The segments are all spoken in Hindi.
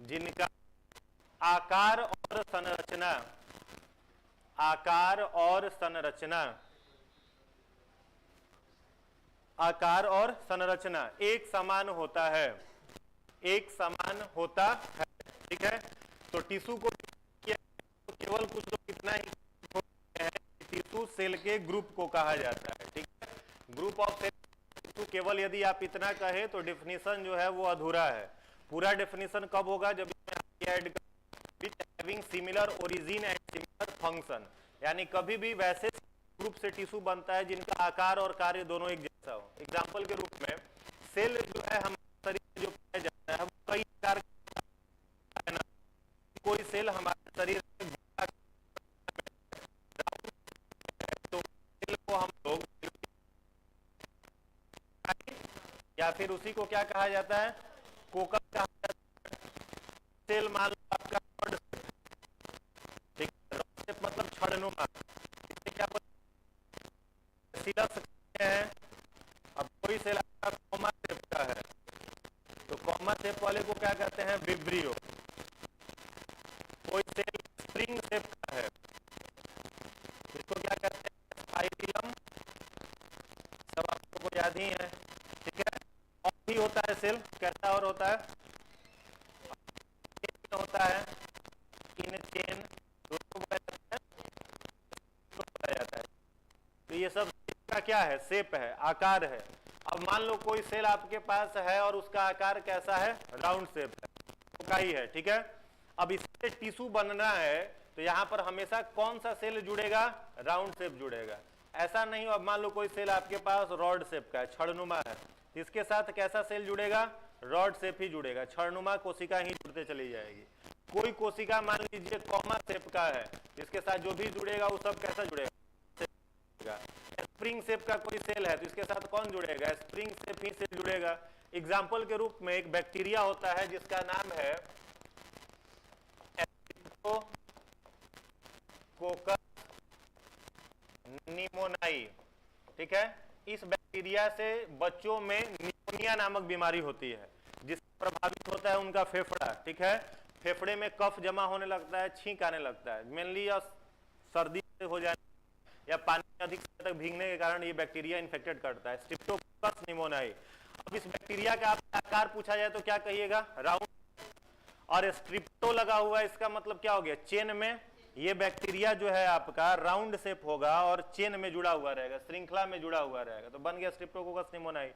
जिनका आकार और संरचना एक समान होता है, ठीक है। तो टिश्यू को केवल कुछ लोग इतना ही हैं, टिश्यू सेल के ग्रुप को कहा जाता है, ठीक है। ग्रुप ऑफ सेल टिश्यू केवल यदि आप इतना कहे तो डेफिनेशन जो है वो अधूरा है। पूरा डेफिनेशन कब होगा, जब add with having similar origin and similar function, यानी कभी भी वैसे ग्रुप से टिश्यू बनता है जिनका आकार और कार्य दोनों एक जैसा हो। एग्जाम्पल के रूप में सेल जो है हमारे शरीर में जो पाया जाता है वो कई प्रकार का है ना। कोई सेल हमारे शरीर में तो सेल को हम लोग या फिर उसी को क्या कहा जाता है, कोकल कहा जाता है। सेल मान लो आपका रॉड, ठीक है, रॉड शेप मतलब छड़नुमा, इससे क्या सिलक सकते हैं। अब कोई सेल आपका कॉमा शेप का है तो कॉमा शेप वाले को क्या कहते हैं, विब्रियो। कोई सेल स्प्रिंग शेप का है इसको क्या कहते हैं, स्पाइरम। सब आपको याद ही है, ठीक है। और भी होता है सेल, कैसा और होता है, होता है इन चेन, दोनों बताया जाता है। तो ये सब का क्या है, शेप है, आकार है। अब मान लो कोई सेल आपके पास है और उसका आकार कैसा है, राउंड शेप है, तो का ही है, ठीक है। अब इससे टिश्यू बनना है तो यहाँ पर हमेशा कौन सा सेल जुड़ेगा, राउंड शेप जुड़ेगा। ऐसा नहीं, अब मान लो कोई सेल आपके पास रॉड शेप का है, छड़नुमा है, इसके साथ कैसा सेल जुड़ेगा, रॉड शेप ही जुड़ेगा, छड़नुमा कोशिका ही जुड़ते चली जाएगी। कोई कोशिका मान लीजिए कॉमा शेप का है, इसके साथ जो भी जुड़ेगा वो सब कैसा जुड़ेगा, स्प्रिंग शेप का कोई सेल है तो इसके साथ कौन जुड़ेगा, स्प्रिंग शेप ही सेल जुड़ेगा। एग्जाम्पल के रूप में एक बैक्टीरिया होता है जिसका नाम है कोकस निमोनाई, ठीक है। इस बैक्टीरिया से बच्चों में निमोनिया नामक बीमारी होती है, जिससे प्रभावित होता है उनका फेफड़ा, ठीक है। फेफड़े में कफ जमा होने लगता है, छींक आने लगता है, मेनली या सर्दी से हो जाने या पानी में अधिक समय तक भीगने के कारण ये बैक्टीरिया इन्फेक्टेड करता है, स्ट्रेप्टोकोकस निमोनियाई। अब इस बैक्टीरिया का आकार पूछा जाए तो क्या कहिएगा, राउंड। और स्ट्रिप्टो लगा हुआ है, इसका मतलब क्या हो गया, चेन में ये बैक्टीरिया जो है आपका राउंड शेप होगा और चेन में जुड़ा हुआ रहेगा, श्रृंखला में जुड़ा हुआ रहेगा, तो बन गया स्ट्रेप्टोकोकस निमोनियाई।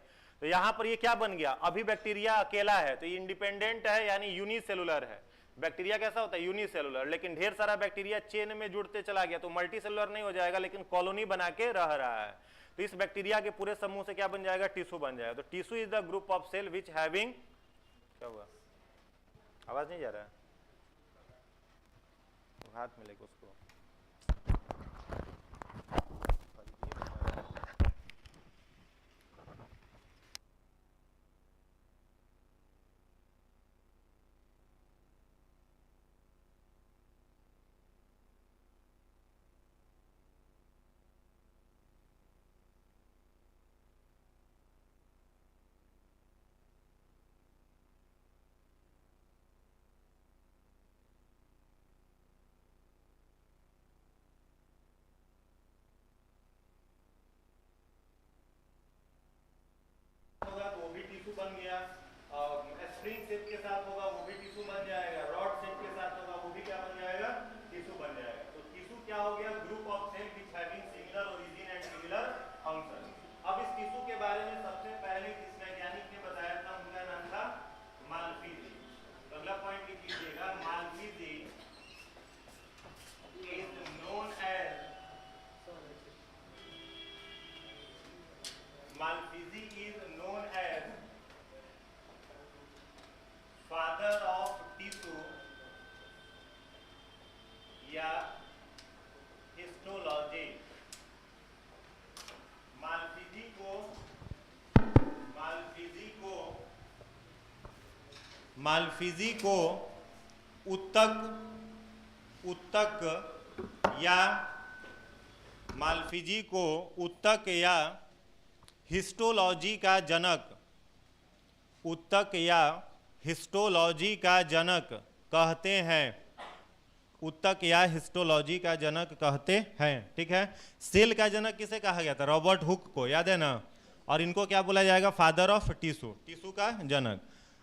तो यहां पर ये क्या बन गया, अभी बैक्टीरिया अकेला है तो ये इंडिपेंडेंट है, यानी यूनिसेलुलर है। बैक्टीरिया कैसा होता है, यूनिसेलुलर, लेकिन ढेर सारा बैक्टीरिया चेन में जुड़ते चला गया तो मल्टीसेलुलर नहीं हो जाएगा, लेकिन कॉलोनी बना के रह रहा है। तो इस बैक्टीरिया के पूरे समूह से क्या बन जाएगा, टिश्यू बन जाएगा। तो tissue is the group of cell which having, क्या हुआ, आवाज नहीं जा रहा है, हाथ में लेके उसको बन गया, स्प्रिंग शेप के साथ होगा वो भी टिश्यू बन जाएगा, रॉड शेप के साथ होगा वो भी क्या बन जाएगा, टिश्यू बन जाएगा। तो टिश्यू क्या हो गया, group of cell which having similar origin and similar function. अब इस टिश्यू के बारे में सबसे पहले जिस वैज्ञानिक ने बताया था उनका नाम था माल्पीजी। तो अगला पॉइंट लिख लीजिएगा, Malpighi is known as, Malpighi is known as father of tissue या हिस्टोलॉजी। माल्पीजी को ऊतक या हिस्टोलॉजी का जनक, ऊतक या हिस्टोलॉजी का जनक कहते हैं, ऊतक या हिस्टोलॉजी का जनक कहते हैं। ठीक है, सेल का जनक किसे कहा गया था? रॉबर्ट हुक को, याद है ना। और इनको क्या बोला जाएगा? फादर ऑफ टिश्यू, टिश्यू का जनक।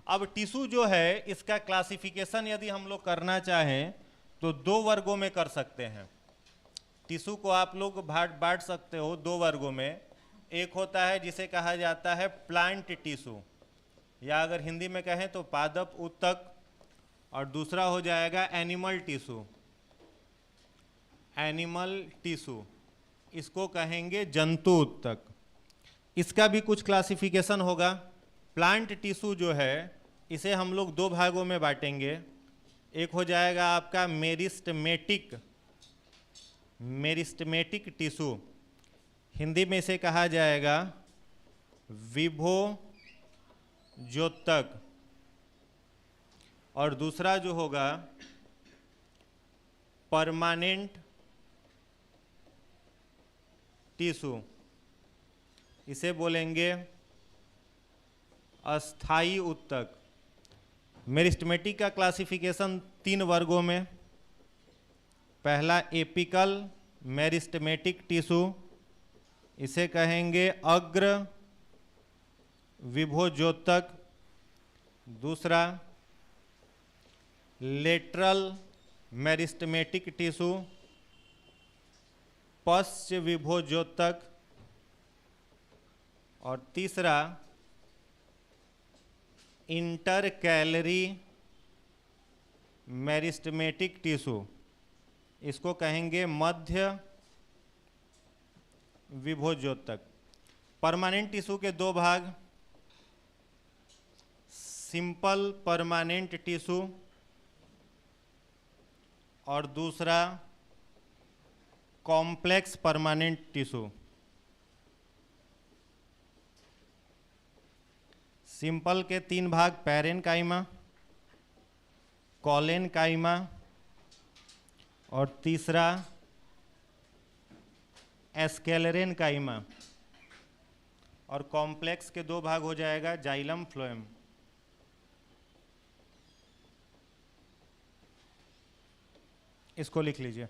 अब टिश्यू जो है इसका क्लासिफिकेशन यदि हम लोग करना चाहें तो दो वर्गों में कर सकते हैं। टिश्यू को आप लोग बांट सकते हो दो वर्गों में। एक होता है जिसे कहा जाता है प्लांट टिश्यू, या अगर हिंदी में कहें तो पादप ऊतक, और दूसरा हो जाएगा एनिमल टिश्यू, एनिमल टिश्यू, इसको कहेंगे जंतु ऊतक। इसका भी कुछ क्लासिफिकेशन होगा। प्लांट टिश्यू जो है इसे हम लोग दो भागों में बांटेंगे। एक हो जाएगा आपका मेरिस्टेमेटिक, मेरिस्टेमेटिक टिश्यू, हिंदी में इसे कहा जाएगा विभोजोतक। और दूसरा जो होगा परमानेंट टिश्यू, इसे बोलेंगे अस्थाई ऊतक। मेरिस्टेमेटिक का क्लासिफिकेशन तीन वर्गों में। पहला एपिकल मेरिस्टेमेटिक टिश्यू, इसे कहेंगे अग्र विभोजोतक। दूसरा लेटरल मेरिस्टेमेटिक टिश्यू, पश्च विभोजोतक। और तीसरा इंटरकैलरी मेरिस्टेमेटिक टिश्यू, इसको कहेंगे मध्य विभोजोतक। परमानेंट टिश्यू के दो भाग, सिंपल परमानेंट टिश्यू और दूसरा कॉम्प्लेक्स परमानेंट टिश्यू। सिंपल के तीन भाग, पैरेनकाइमा, कॉलेनकाइमा और तीसरा एस्केलेरेनकाइमा। और कॉम्प्लेक्स के दो भाग हो जाएगा जाइलम फ्लोएम। इसको लिख लीजिए।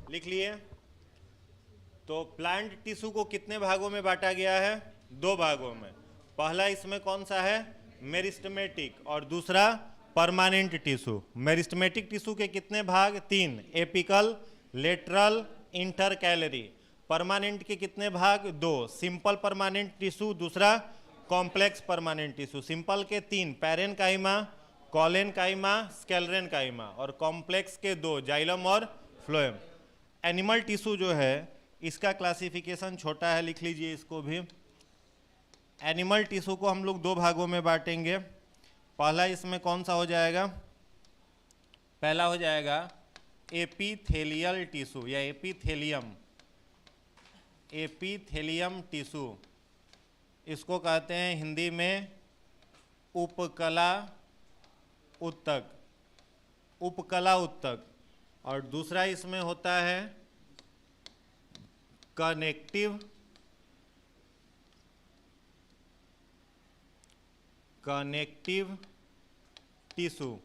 लिख लिए। तो प्लांट टिश्यू को कितने भागों में बांटा गया है? 2 भागों में। पहला इसमें कौन सा है? मेरिस्टेमेटिक, और दूसरा परमानेंट टिश्यू। मेरिस्टेमेटिक टिश्यू के कितने भाग? 3, एपिकल, लेटरल, इंटरकैलरी। परमानेंट के कितने भाग? 2, सिंपल परमानेंट टिश्यू, दूसरा कॉम्प्लेक्स परमानेंट टिश्यू। सिंपल के 3, पैरेनकाइमा, कॉलेनकाइमा, स्केलेरेनकाइमा, और कॉम्प्लेक्स के 2, जाइलम और फ्लोएम। एनिमल टिश्यू जो है इसका क्लासिफिकेशन छोटा है, लिख लीजिए इसको भी। एनिमल टिश्यू को हम लोग 2 भागों में बांटेंगे। पहला इसमें कौन सा हो जाएगा? पहला हो जाएगा एपिथेलियल टिश्यू या एपिथेलियम। एपिथेलियम टिश्यू, इसको कहते हैं हिंदी में उपकला उत्तक, उपकला उत्तक। और दूसरा इसमें होता है कनेक्टिव टिश्यू,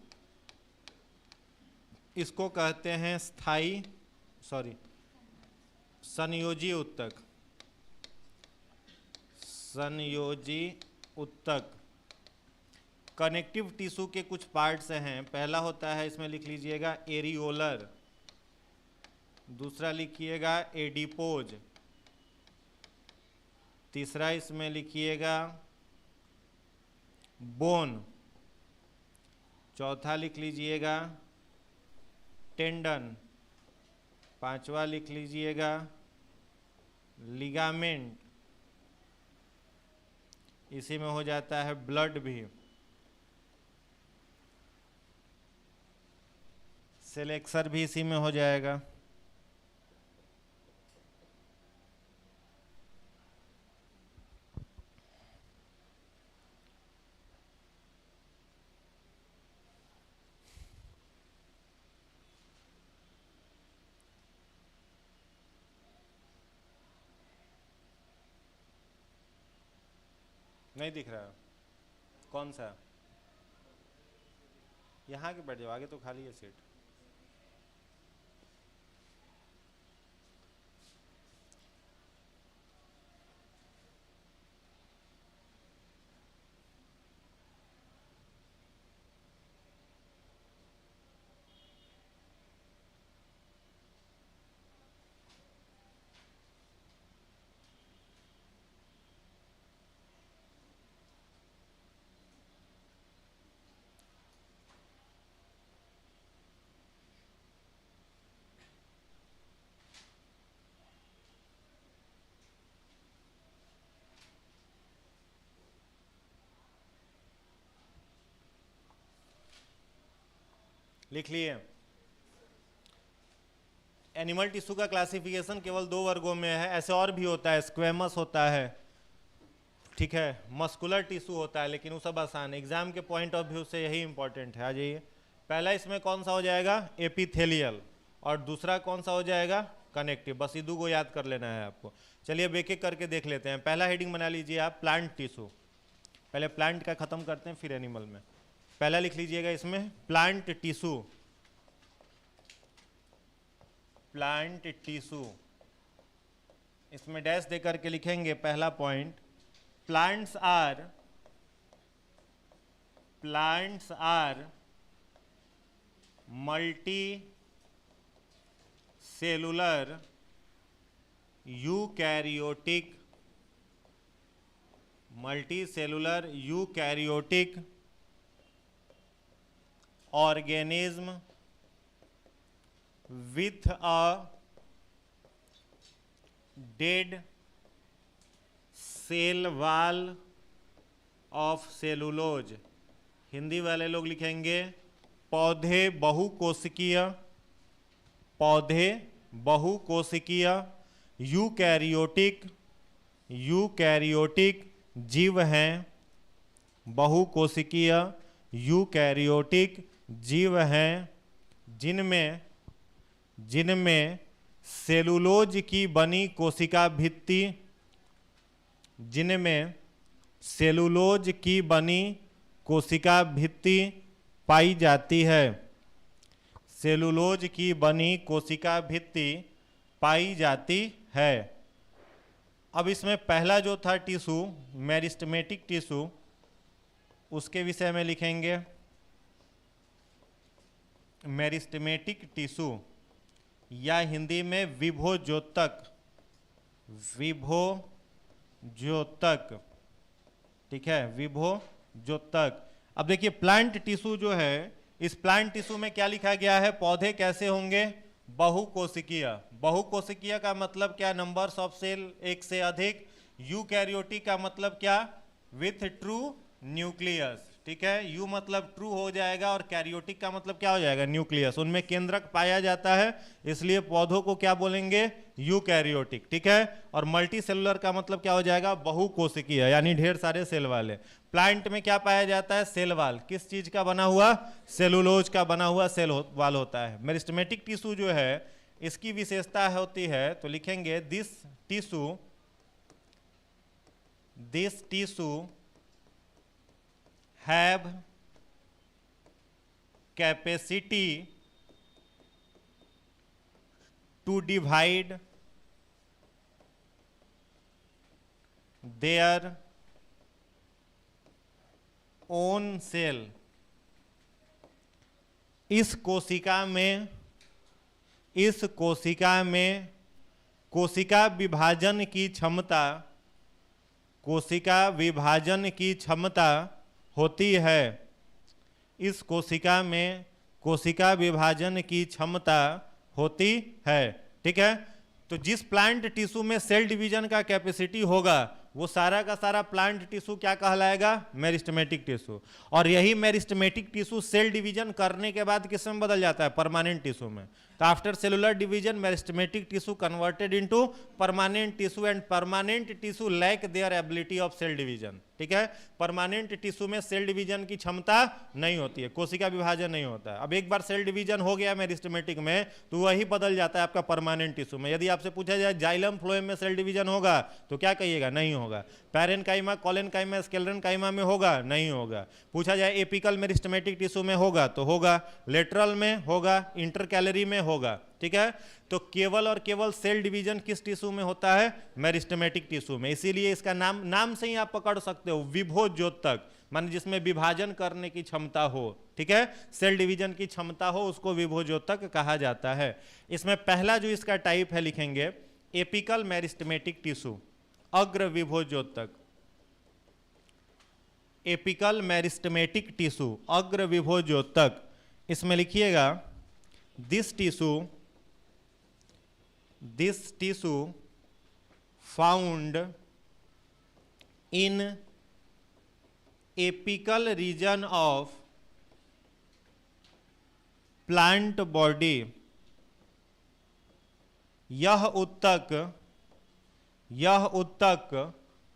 इसको कहते हैं संयोजी उत्तक। संयोजी उत्तक। कनेक्टिव टिश्यू के कुछ पार्ट्स हैं। पहला होता है, इसमें लिख लीजिएगा एरियोलर, दूसरा लिखिएगा एडिपोज, तीसरा इसमें लिखिएगा बोन, चौथा लिख लीजिएगा टेंडन, पांचवा लिख लीजिएगा लिगामेंट, इसी में हो जाता है ब्लड भी, सेलेक्सर भी इसी में हो जाएगा। नहीं दिख रहा? कौन सा? यहाँ के बैठ जाओ, आगे तो खाली है सीट। लिख लिए। एनिमल टिश्यू का क्लासिफिकेशन केवल 2 वर्गों में है। ऐसे और भी होता है, स्क्वेमस होता है, ठीक है, मस्कुलर टिश्यू होता है, लेकिन वो सब आसान है। एग्जाम के पॉइंट ऑफ व्यू से यही इंपॉर्टेंट है। आ जाइए। पहला इसमें कौन सा हो जाएगा? एपिथेलियल, और दूसरा कौन सा हो जाएगा? कनेक्टिव। बस ये 2 को याद कर लेना है आपको। चलिए अब एक एक करके देख लेते हैं। पहला हेडिंग बना लीजिए आप, प्लांट टिश्यू। पहले प्लांट का खत्म करते हैं, फिर एनिमल में। पहला लिख लीजिएगा इसमें प्लांट टिश्यू। प्लांट टिश्यू, इसमें डैश दे करके लिखेंगे पहला point. Plants are multicellular eukaryotic, multicellular eukaryotic organism with a dead cell wall of cellulose। Hindi वाले लोग लिखेंगे पौधे बहुकोशिकीय, पौधे बहुकोशिकीय यूकैरियोटिक जीव हैं, बहुकोशिकीय यूकैरियोटिक जीव हैं जिनमें सेलुलोज की बनी कोशिका भित्ति, जिनमें सेलुलोज की बनी कोशिका भित्ति पाई जाती है। सेलुलोज की बनी कोशिका भित्ति पाई जाती है। अब इसमें पहला जो था टिश्यू मेरिस्टेमेटिक टिश्यू, उसके विषय में लिखेंगे मेरिस्टेमेटिक टिश्यू या हिंदी में विभोज्योतक, विभोज्योतक, ठीक है, विभोज्योतक। अब देखिए प्लांट टिश्यू जो है, इस प्लांट टिश्यू में क्या लिखा गया है, पौधे कैसे होंगे, बहुकोशिकीय। बहुकोशिकीय का मतलब क्या, नंबर्स ऑफ सेल एक से अधिक। यूकैरियोटिक का मतलब क्या, विथ ट्रू न्यूक्लियस, ठीक है, यू मतलब ट्रू हो जाएगा और कैरियोटिक का मतलब क्या हो जाएगा, न्यूक्लियस। उनमें केंद्रक पाया जाता है, इसलिए पौधों को क्या बोलेंगे, यूकैरियोटिक, ठीक है। और मल्टी सेलुलर का मतलब क्या हो जाएगा, बहुकोशिकीय, यानी ढेर सारे सेल वाले। प्लांट में क्या पाया जाता है, सेल वाल, किस चीज का बना हुआ, सेलुलोज का बना हुआ सेल वाल होता है। मेरिस्टेमेटिक टिश्यू जो है इसकी विशेषता होती है, तो लिखेंगे this tissue have capacity to divide their own cell। इस कोशिका में कोशिका विभाजन की क्षमता होती है। इस कोशिका में कोशिका विभाजन की क्षमता होती है, ठीक है। तो जिस प्लांट टिश्यू में सेल डिवीजन का कैपेसिटी होगा वो सारा का सारा प्लांट टिश्यू क्या कहलाएगा, मेरिस्टेमेटिक टिश्यू। और यही मेरिस्टेमेटिक टिश्यू सेल डिवीजन करने के बाद किस में बदल जाता है, परमानेंट टिश्यू में। तो after cellular division meristematic tissue converted into permanent tissue and permanent tissue lack their ability of cell division, ठीक है। परमानेंट टिश्यू में सेल डिवीजन की क्षमता नहीं होती है, कोशिका विभाजन नहीं होता है। अब एक बार सेल डिवीजन हो गया मेरिस्टेमेटिक में तो वही बदल जाता है आपका परमानेंट टिश्यू में। यदि आपसे पूछा जाए जाइलम फ्लोएम में सेल डिवीजन होगा तो क्या कहिएगा, नहीं होगा। पैरेनकाइमा, कोलेनकाइमा, स्क्लेरेनकाइमा में होगा, नहीं होगा। पूछा जाए एपिकल मेरिस्टेमेटिक टिश्यू में होगा तो होगा, लेटरल में होगा, इंटरकैलरी में होगा, ठीक है। तो केवल और केवल सेल डिवीजन किस टिश्यू में होता है, मेरिस्टेमेटिक टिश्यू में। इसीलिए इसका नाम से ही आप पकड़ सकते हो, विभोज्योतक, माने जिसमें विभाजन करने की क्षमता हो, ठीक है, सेल डिवीजन की क्षमता हो, उसको विभोज्योतक कहा जाता है। इसमें पहला जो इसका टाइप है लिखेंगे एपिकल मेरिस्टेमेटिक टिश्यू, अग्र विभोज्योतक। एपिकल मेरिस्टेमेटिक टिश्यू, अग्र विभोज्योतक। इसमें लिखिएगा this tissue found in apical region of plant body. यह उत्तक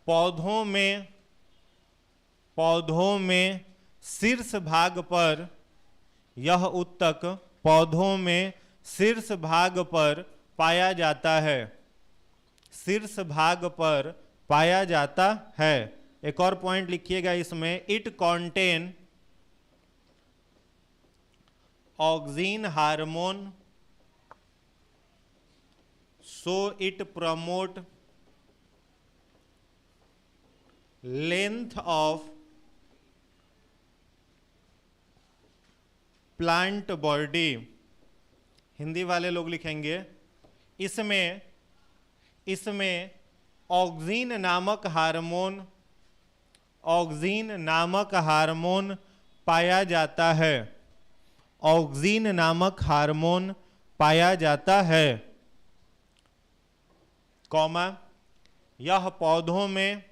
पौधों में शीर्ष भाग पर, यह उत्तक पौधों में शीर्ष भाग पर पाया जाता है, शीर्ष भाग पर पाया जाता है। एक और पॉइंट लिखिएगा इसमें, it contain oxygen hormone, so it promote length of plant body. Hindi वाले लोग लिखेंगे इसमें ऑक्सीन नामक हार्मोन पाया जाता है, ऑक्सीन नामक हार्मोन पाया जाता है, कॉमा, यह पौधों में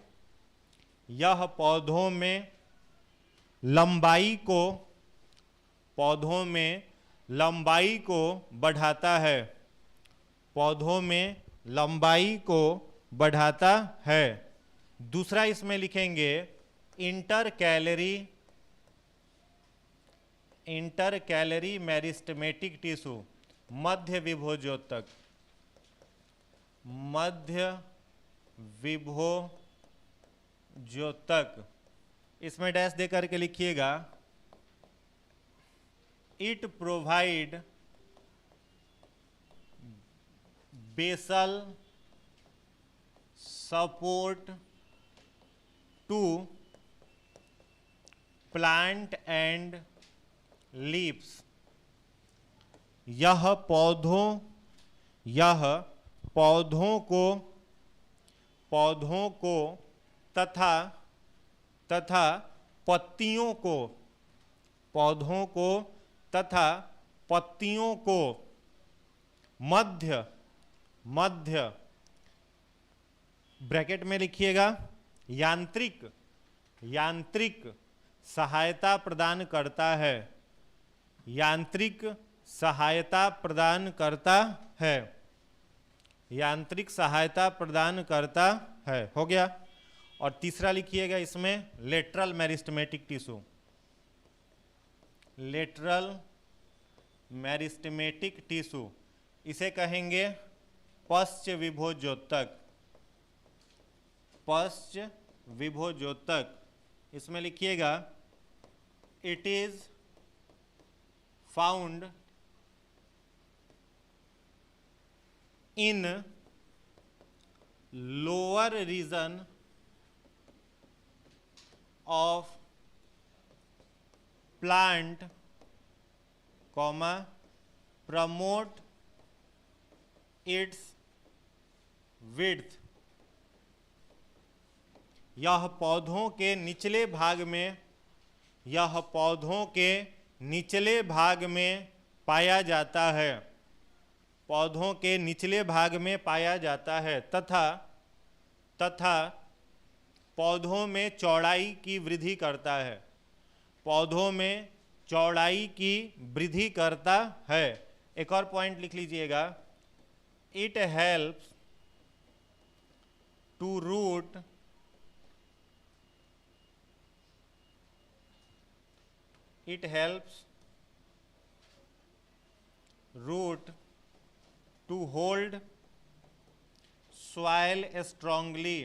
लंबाई को बढ़ाता है, पौधों में लंबाई को बढ़ाता है। दूसरा इसमें लिखेंगे इंटरकैलरी मेरिस्टेमेटिक टिश्यू, मध्य विभोज्योतक, इसमें डैश दे करके लिखिएगा, it provide basal support to plant and leaves. यह पौधों को तथा पत्तियों को, पौधों को तथा पत्तियों को मध्य ब्रैकेट में लिखिएगा यांत्रिक सहायता प्रदान करता है। यांत्रिक सहायता प्रदान करता है। यांत्रिक सहायता प्रदान करता है। हो गया। और तीसरा लिखिएगा इसमें lateral meristematic tissue. Lateral meristematic tissue, इसे कहेंगे पश्च विभोज्योतक। पश्च विभोज्योतक, इसमें लिखिएगा it is found in lower region of plant, promote its width. यह पौधों के निचले भाग में, यह पौधों के निचले भाग में पाया जाता है। पौधों के निचले भाग में पाया जाता है तथा पौधों में चौड़ाई की वृद्धि करता है। पौधों में चौड़ाई की वृद्धि करता है। एक और पॉइंट लिख लीजिएगा, it helps to root to hold soil strongly।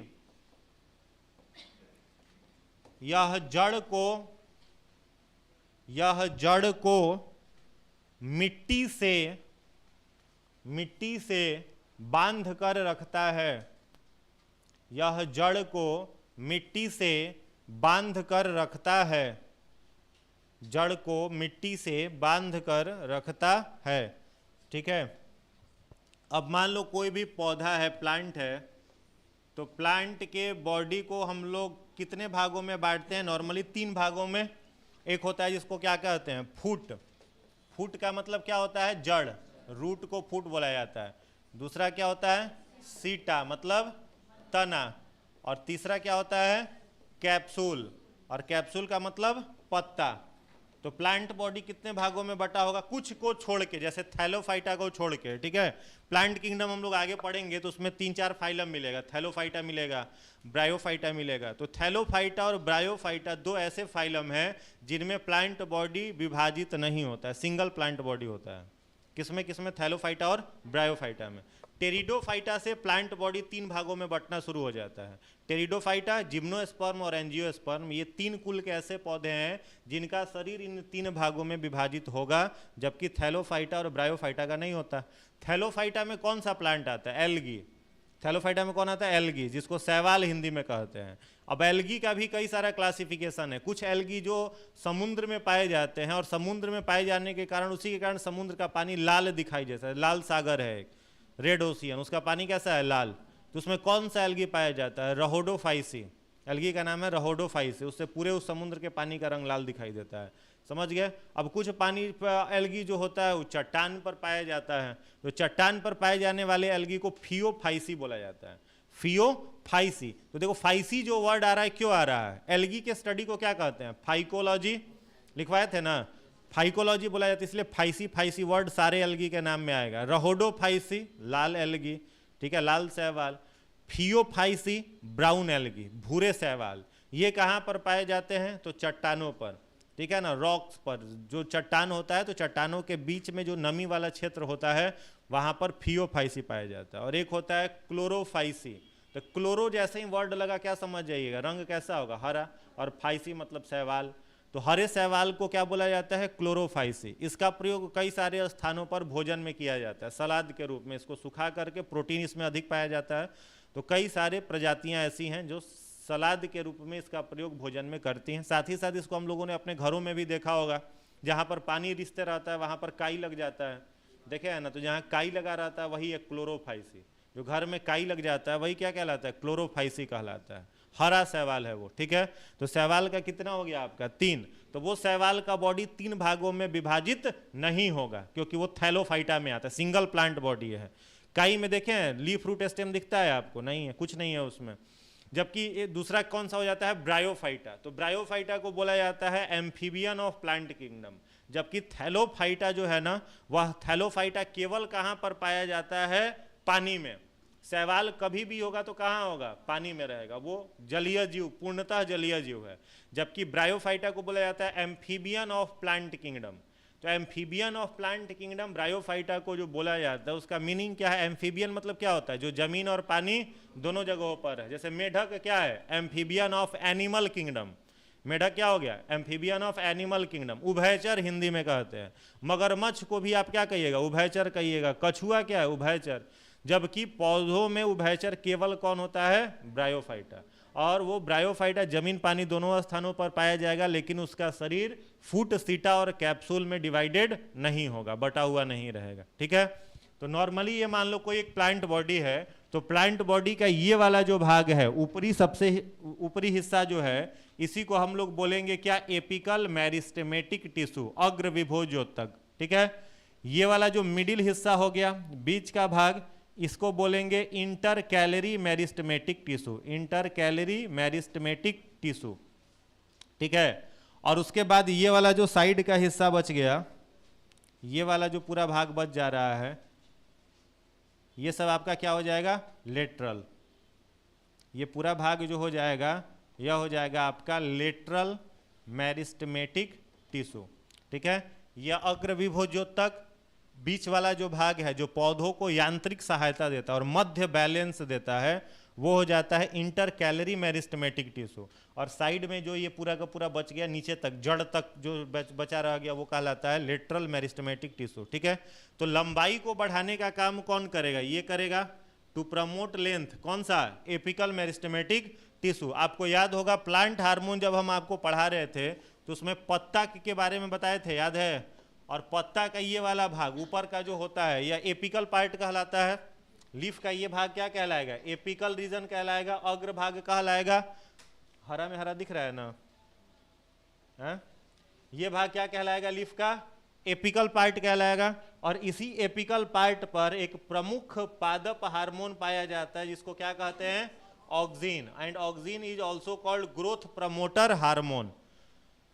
यह जड़ को मिट्टी से बांध कर रखता है। यह जड़ को मिट्टी से बांध कर रखता है। जड़ को मिट्टी से बांध कर रखता है। ठीक है। अब मान लो कोई भी पौधा है, प्लांट है, तो प्लांट के बॉडी को हम लोग कितने भागों में बांटते हैं? नॉर्मली 3 भागों में। एक होता है जिसको क्या कहते हैं? फूट। फूट का मतलब क्या होता है? जड़। रूट को फूट बोला जाता है। दूसरा क्या होता है? सीटा, मतलब तना। और तीसरा क्या होता है? कैप्सूल। और कैप्सूल का मतलब पत्ता। तो प्लांट बॉडी कितने भागों में बटा होगा? कुछ को छोड़ के, जैसे थैलोफाइटा को छोड़ के। ठीक है। प्लांट किंगडम हम लोग आगे पढ़ेंगे तो उसमें 3-4 फाइलम मिलेगा। थैलोफाइटा मिलेगा, ब्रायोफाइटा मिलेगा। तो थैलोफाइटा और ब्रायोफाइटा 2 ऐसे फाइलम हैं जिनमें प्लांट बॉडी विभाजित नहीं होता है, सिंगल प्लांट बॉडी होता है। किसमें किसमें? थैलोफाइटा और ब्रायोफाइटा में। टेरिडोफाइटा से प्लांट बॉडी 3 भागों में बंटना शुरू हो जाता है। टेरिडोफाइटा, जिम्नोस्पर्म और एंजियोस्पर्म, ये 3 कुल के ऐसे पौधे हैं जिनका शरीर इन 3 भागों में विभाजित होगा, जबकि थैलोफाइटा और ब्रायोफाइटा का नहीं होता। थैलोफाइटा में कौन सा प्लांट आता है? एल्गी। थैलोफाइटा में कौन आता है? एल्गी, जिसको शैवाल हिंदी में कहते हैं। अब एल्गी का भी कई सारा क्लासिफिकेशन है। कुछ एल्गी जो समुद्र में पाए जाते हैं और समुद्र में पाए जाने के कारण, उसी के कारण समुद्र का पानी लाल दिखाई जैसा है। लाल सागर है एक, रेड ओशियन, उसका पानी कैसा है? लाल। तो उसमें कौन सा एल्गी पाया जाता है? रहोडोफाइसी। एल्गी का नाम है रहोडोफाइसी। उससे पूरे उस समुद्र के पानी का रंग लाल दिखाई देता है। समझ गए? अब कुछ पानी पर एल्गी जो होता है वो चट्टान पर पाया जाता है। तो चट्टान पर पाए जाने वाले एल्गी को फियोफाइसी बोला जाता है। फियोफाइसी। तो देखो फाइसी जो वर्ड आ रहा है, क्यों आ रहा है? एल्गी के स्टडी को क्या कहते हैं? फाइकोलॉजी लिखवाए थे ना, फाइकोलॉजी बोला जाता है, इसलिए फाइसी फाइसी वर्ड सारे एल्गी के नाम में आएगा। रहोडोफाइसी लाल एल्गी, ठीक है, लाल शैवाल। फियोफाइसी ब्राउन एल्गी, भूरे शैवाल। ये कहाँ पर पाए जाते हैं? तो चट्टानों पर, ठीक है ना, रॉक्स पर। जो चट्टान होता है तो चट्टानों के बीच में जो नमी वाला क्षेत्र होता है वहाँ पर फियोफाइसी पाया जाता है। और एक होता है क्लोरोफाइसी। तो क्लोरो जैसे ही वर्ड लगा क्या समझ जाइएगा? रंग कैसा होगा? हरा। और फाइसी मतलब शैवाल। तो हरे शैवाल को क्या बोला जाता है? क्लोरोफाइसी। इसका प्रयोग कई सारे स्थानों पर भोजन में किया जाता है, सलाद के रूप में। इसको सुखा करके प्रोटीन इसमें अधिक पाया जाता है, तो कई सारे प्रजातियां ऐसी हैं जो सलाद के रूप में इसका प्रयोग भोजन में करती हैं। साथ ही साथ इसको हम लोगों ने अपने घरों में भी देखा होगा, जहाँ पर पानी रिसते रहता है वहाँ पर काई लग जाता है, देखे है ना? तो जहाँ काई लगा रहता है वही एक क्लोरोफाइसी। जो घर में काई लग जाता है वही क्या कहलाता है? क्लोरोफाइसी कहलाता है। हरा शैवाल है वो, ठीक है। तो शैवाल का कितना हो गया आपका? 3। तो वो शैवाल का बॉडी 3 भागों में विभाजित नहीं होगा, क्योंकि वो थैलोफाइटा में आता है, सिंगल प्लांट बॉडी है। काई में देखें लीफ रूट स्टेम दिखता है आपको? नहीं है, कुछ नहीं है उसमें। जबकि ये दूसरा कौन सा हो जाता है? ब्रायोफाइटा। तो ब्रायोफाइटा को बोला जाता है एम्फीबियन ऑफ प्लांट किंगडम। जबकि थैलोफाइटा जो है ना, वह थैलोफाइटा केवल कहाँ पर पाया जाता है? पानी में। शैवाल कभी भी होगा तो कहाँ होगा? पानी में रहेगा, वो जलीय जीव, पूर्णतः जलीय जीव है। जबकि ब्रायोफाइटा को बोला जाता है एम्फीबियन ऑफ प्लांट किंगडम। तो amphibian of plant kingdom bryophyta को जो बोला जाता है, उसका मीनिंग क्या है? एम्फीबियन मतलब क्या होता है? जो जमीन और पानी दोनों जगहों पर है। जैसे मेढक क्या है? Amphibian of animal kingdom. मेढक क्या हो गया? Amphibian of animal kingdom. उभयचर हिंदी में कहते हैं। मगरमच्छ को भी आप क्या कहिएगा? उभयचर कहिएगा। कछुआ क्या है? उभयचर। जबकि पौधों में उभयचर केवल कौन होता है? ब्रायोफाइटा। और वो ब्रायोफाइटा जमीन पानी दोनों स्थानों पर पाया जाएगा, लेकिन उसका शरीर फूट, सीटा और कैप्सूल में डिवाइडेड नहीं होगा, बटा हुआ नहीं रहेगा, ठीक है। तो नॉर्मली ये मान लो कोई एक प्लांट बॉडी है, तो प्लांट बॉडी का ये वाला जो भाग है, ऊपरी, सबसे ऊपरी हिस्सा जो है, इसी को हम लोग बोलेंगे क्या? एपिकल मेरिस्टेमेटिक टिश्यू, अग्र विभोजोतक, ठीक है। ये वाला जो मिडिल हिस्सा हो गया, बीच का भाग, इसको बोलेंगे inter calorie meristematic tissue, inter calorie meristematic tissue, ठीक है। और उसके बाद ये वाला जो साइड का हिस्सा बच गया, ये वाला जो पूरा भाग बच जा रहा है, ये सब आपका क्या हो जाएगा? लेटरल। ये पूरा भाग जो हो जाएगा, यह हो जाएगा आपका लेटरल मेरिस्टेमेटिक टिश्यू, ठीक है। यह अग्र विभोजोतक, बीच वाला जो भाग है जो पौधों को यांत्रिक सहायता देता है और मध्य बैलेंस देता है, वो हो जाता है इंटर कैलरी मेरिस्टेमेटिक टिश्यू। और साइड में जो ये पूरा का पूरा बच गया, नीचे तक, जड़ तक जो बचा रह गया, वो कहलाता है लेटरल मेरिस्टेमेटिक टिश्यू, ठीक है। तो लंबाई को बढ़ाने का काम कौन करेगा? ये करेगा। टू प्रमोट लेंथ, कौन सा? Apical meristematic tissue. आपको याद होगा प्लांट हार्मोन जब हम आपको पढ़ा रहे थे तो उसमें पत्ता के बारे में बताए थे, याद है? और पत्ता का ये वाला भाग ऊपर का जो होता है, यह एपिकल पार्ट कहलाता है। लीफ का ये भाग क्या कहलाएगा? एपिकल रीजन कहलाएगा। अग्र भाग कहलाएगा, हरा में हरा दिख रहा है ना, है? ये भाग क्या कहलाएगा? लीफ का एपिकल पार्ट कहलाएगा। और इसी एपिकल पार्ट पर एक प्रमुख पादप हार्मोन पाया जाता है, जिसको क्या कहते हैं? Auxin. And auxin is also called growth promoter hormone.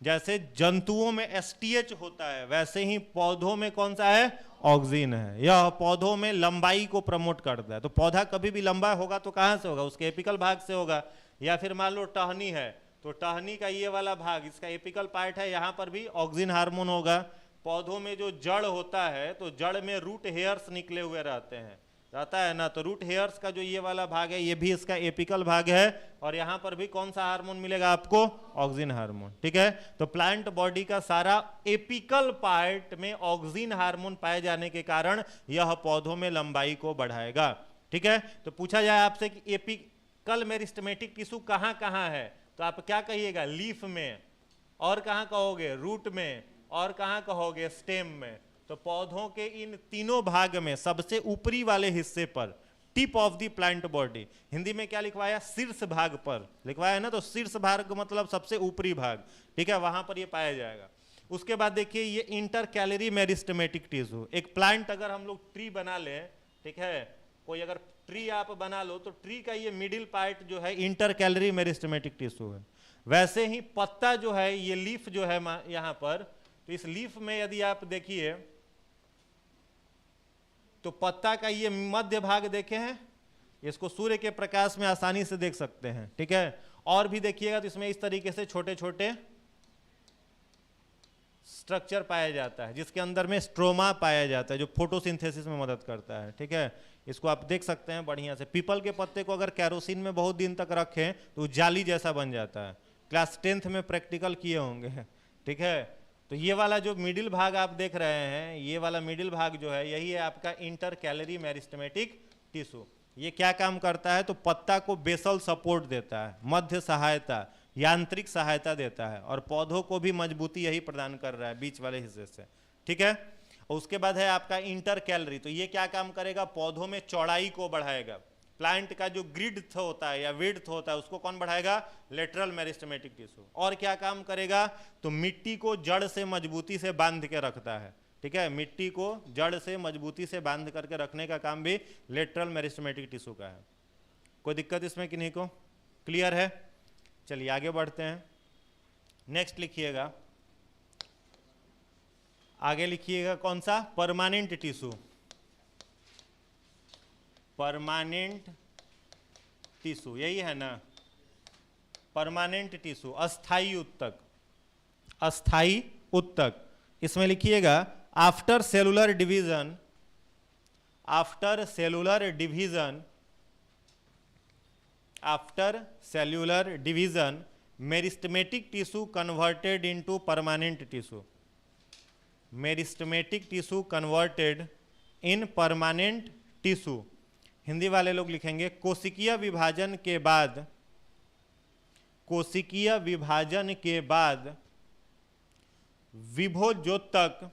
जैसे जंतुओं में एसटीएच होता है, वैसे ही पौधों में कौन सा है? ऑक्सिन है। यह पौधों में लंबाई को प्रमोट करता है। तो पौधा कभी भी लंबा होगा तो कहां से होगा? उसके एपिकल भाग से होगा। या फिर मान लो टहनी है, तो टहनी का ये वाला भाग, इसका एपिकल पार्ट है, यहां पर भी ऑक्सिन हार्मोन होगा। पौधों में जो जड़ होता है, तो जड़ में रूट हेयर्स निकले हुए रहते हैं, रहता है ना। तो रूट हेयर्स का जो ये वाला भाग है, ये भी इसका एपिकल भाग है। और यहाँ पर भी कौन सा हार्मोन मिलेगा आपको? ऑक्सिन हार्मोन, ठीक है। तो प्लांट बॉडी का सारा एपिकल पार्ट में ऑक्सिन हार्मोन पाए जाने के कारण यह पौधों में लंबाई को बढ़ाएगा, ठीक है। तो पूछा जाए आपसे कि एपिकल मेरिस्टेमेटिक टिश्यू कहाँ कहाँ है, तो आप क्या कहिएगा? लीफ में। और कहाँ कहोगे? रूट में। और कहाँ कहोगे? स्टेम में। तो पौधों के इन तीनों भाग में सबसे ऊपरी वाले हिस्से पर, tip of the plant body, Hindi में क्या लिखवाया? शीर्ष भाग पर लिखवाया है ना। तो शीर्ष भाग मतलब सबसे ऊपरी भाग, ठीक है, वहां पर ये पाया जाएगा। उसके बाद देखिए ये इंटर कैलरी मेरिस्टेमेटिक टिश्यू। एक प्लांट अगर हम लोग ट्री बना लें, ठीक है, कोई अगर ट्री आप बना लो, तो ट्री का ये मिडिल पार्ट जो है इंटर कैलरी मेरिस्टेमेटिक टिश्यू है। वैसे ही पत्ता जो है, ये लीफ जो है यहाँ पर, तो इस लीफ में यदि आप देखिए तो पत्ता का ये मध्य भाग देखे हैं, इसको सूर्य के प्रकाश में आसानी से देख सकते हैं, ठीक है। और भी देखिएगा तो इसमें इस तरीके से छोटे छोटे स्ट्रक्चर पाया जाता है, जिसके अंदर में स्ट्रोमा पाया जाता है, जो फोटोसिंथेसिस में मदद करता है, ठीक है। इसको आप देख सकते हैं बढ़िया से। पीपल के पत्ते को अगर कैरोसिन में बहुत दिन तक रखें तो जाली जैसा बन जाता है। क्लास 10th में प्रैक्टिकल किए होंगे, ठीक है। तो ये वाला जो मिडिल भाग आप देख रहे हैं, ये वाला मिडिल भाग जो है यही है आपका इंटर कैलरी मेरिस्टेमेटिक टिश्यू। ये क्या काम करता है, तो पत्ता को बेसल सपोर्ट देता है, मध्य सहायता, यांत्रिक सहायता देता है, और पौधों को भी मजबूती यही प्रदान कर रहा है बीच वाले हिस्से से, ठीक है। और उसके बाद है आपका इंटर कैलरी, तो ये क्या काम करेगा, पौधों में चौड़ाई को बढ़ाएगा। प्लांट का जो ग्रिड होता है या विड्थ होता है उसको कौन बढ़ाएगा, लेटरल मेरिस्टेमेटिक टिश्यू। और क्या काम करेगा, तो मिट्टी को जड़ से मजबूती से बांध के रखता है, ठीक है। मिट्टी को जड़ से मजबूती से बांध करके रखने का काम भी लेटरल मेरिस्टेमेटिक टिश्यू का है। कोई दिक्कत इसमें किन्हीं को, क्लियर है। चलिए आगे बढ़ते हैं। नेक्स्ट लिखिएगा, आगे लिखिएगा कौन सा, परमानेंट टिश्यू। परमानेंट टिश्यू यही है ना, परमानेंट टिश्यू, अस्थाई उत्तक, अस्थाई उत्तक। इसमें लिखिएगा after cellular division, after cellular division, after cellular division meristematic tissue converted into permanent tissue, meristematic tissue converted in permanent tissue. Hindi वाले लोग लिखेंगे कोशिकीय विभाजन के बाद, कोशिकीय विभाजन के बाद विभोजोतक,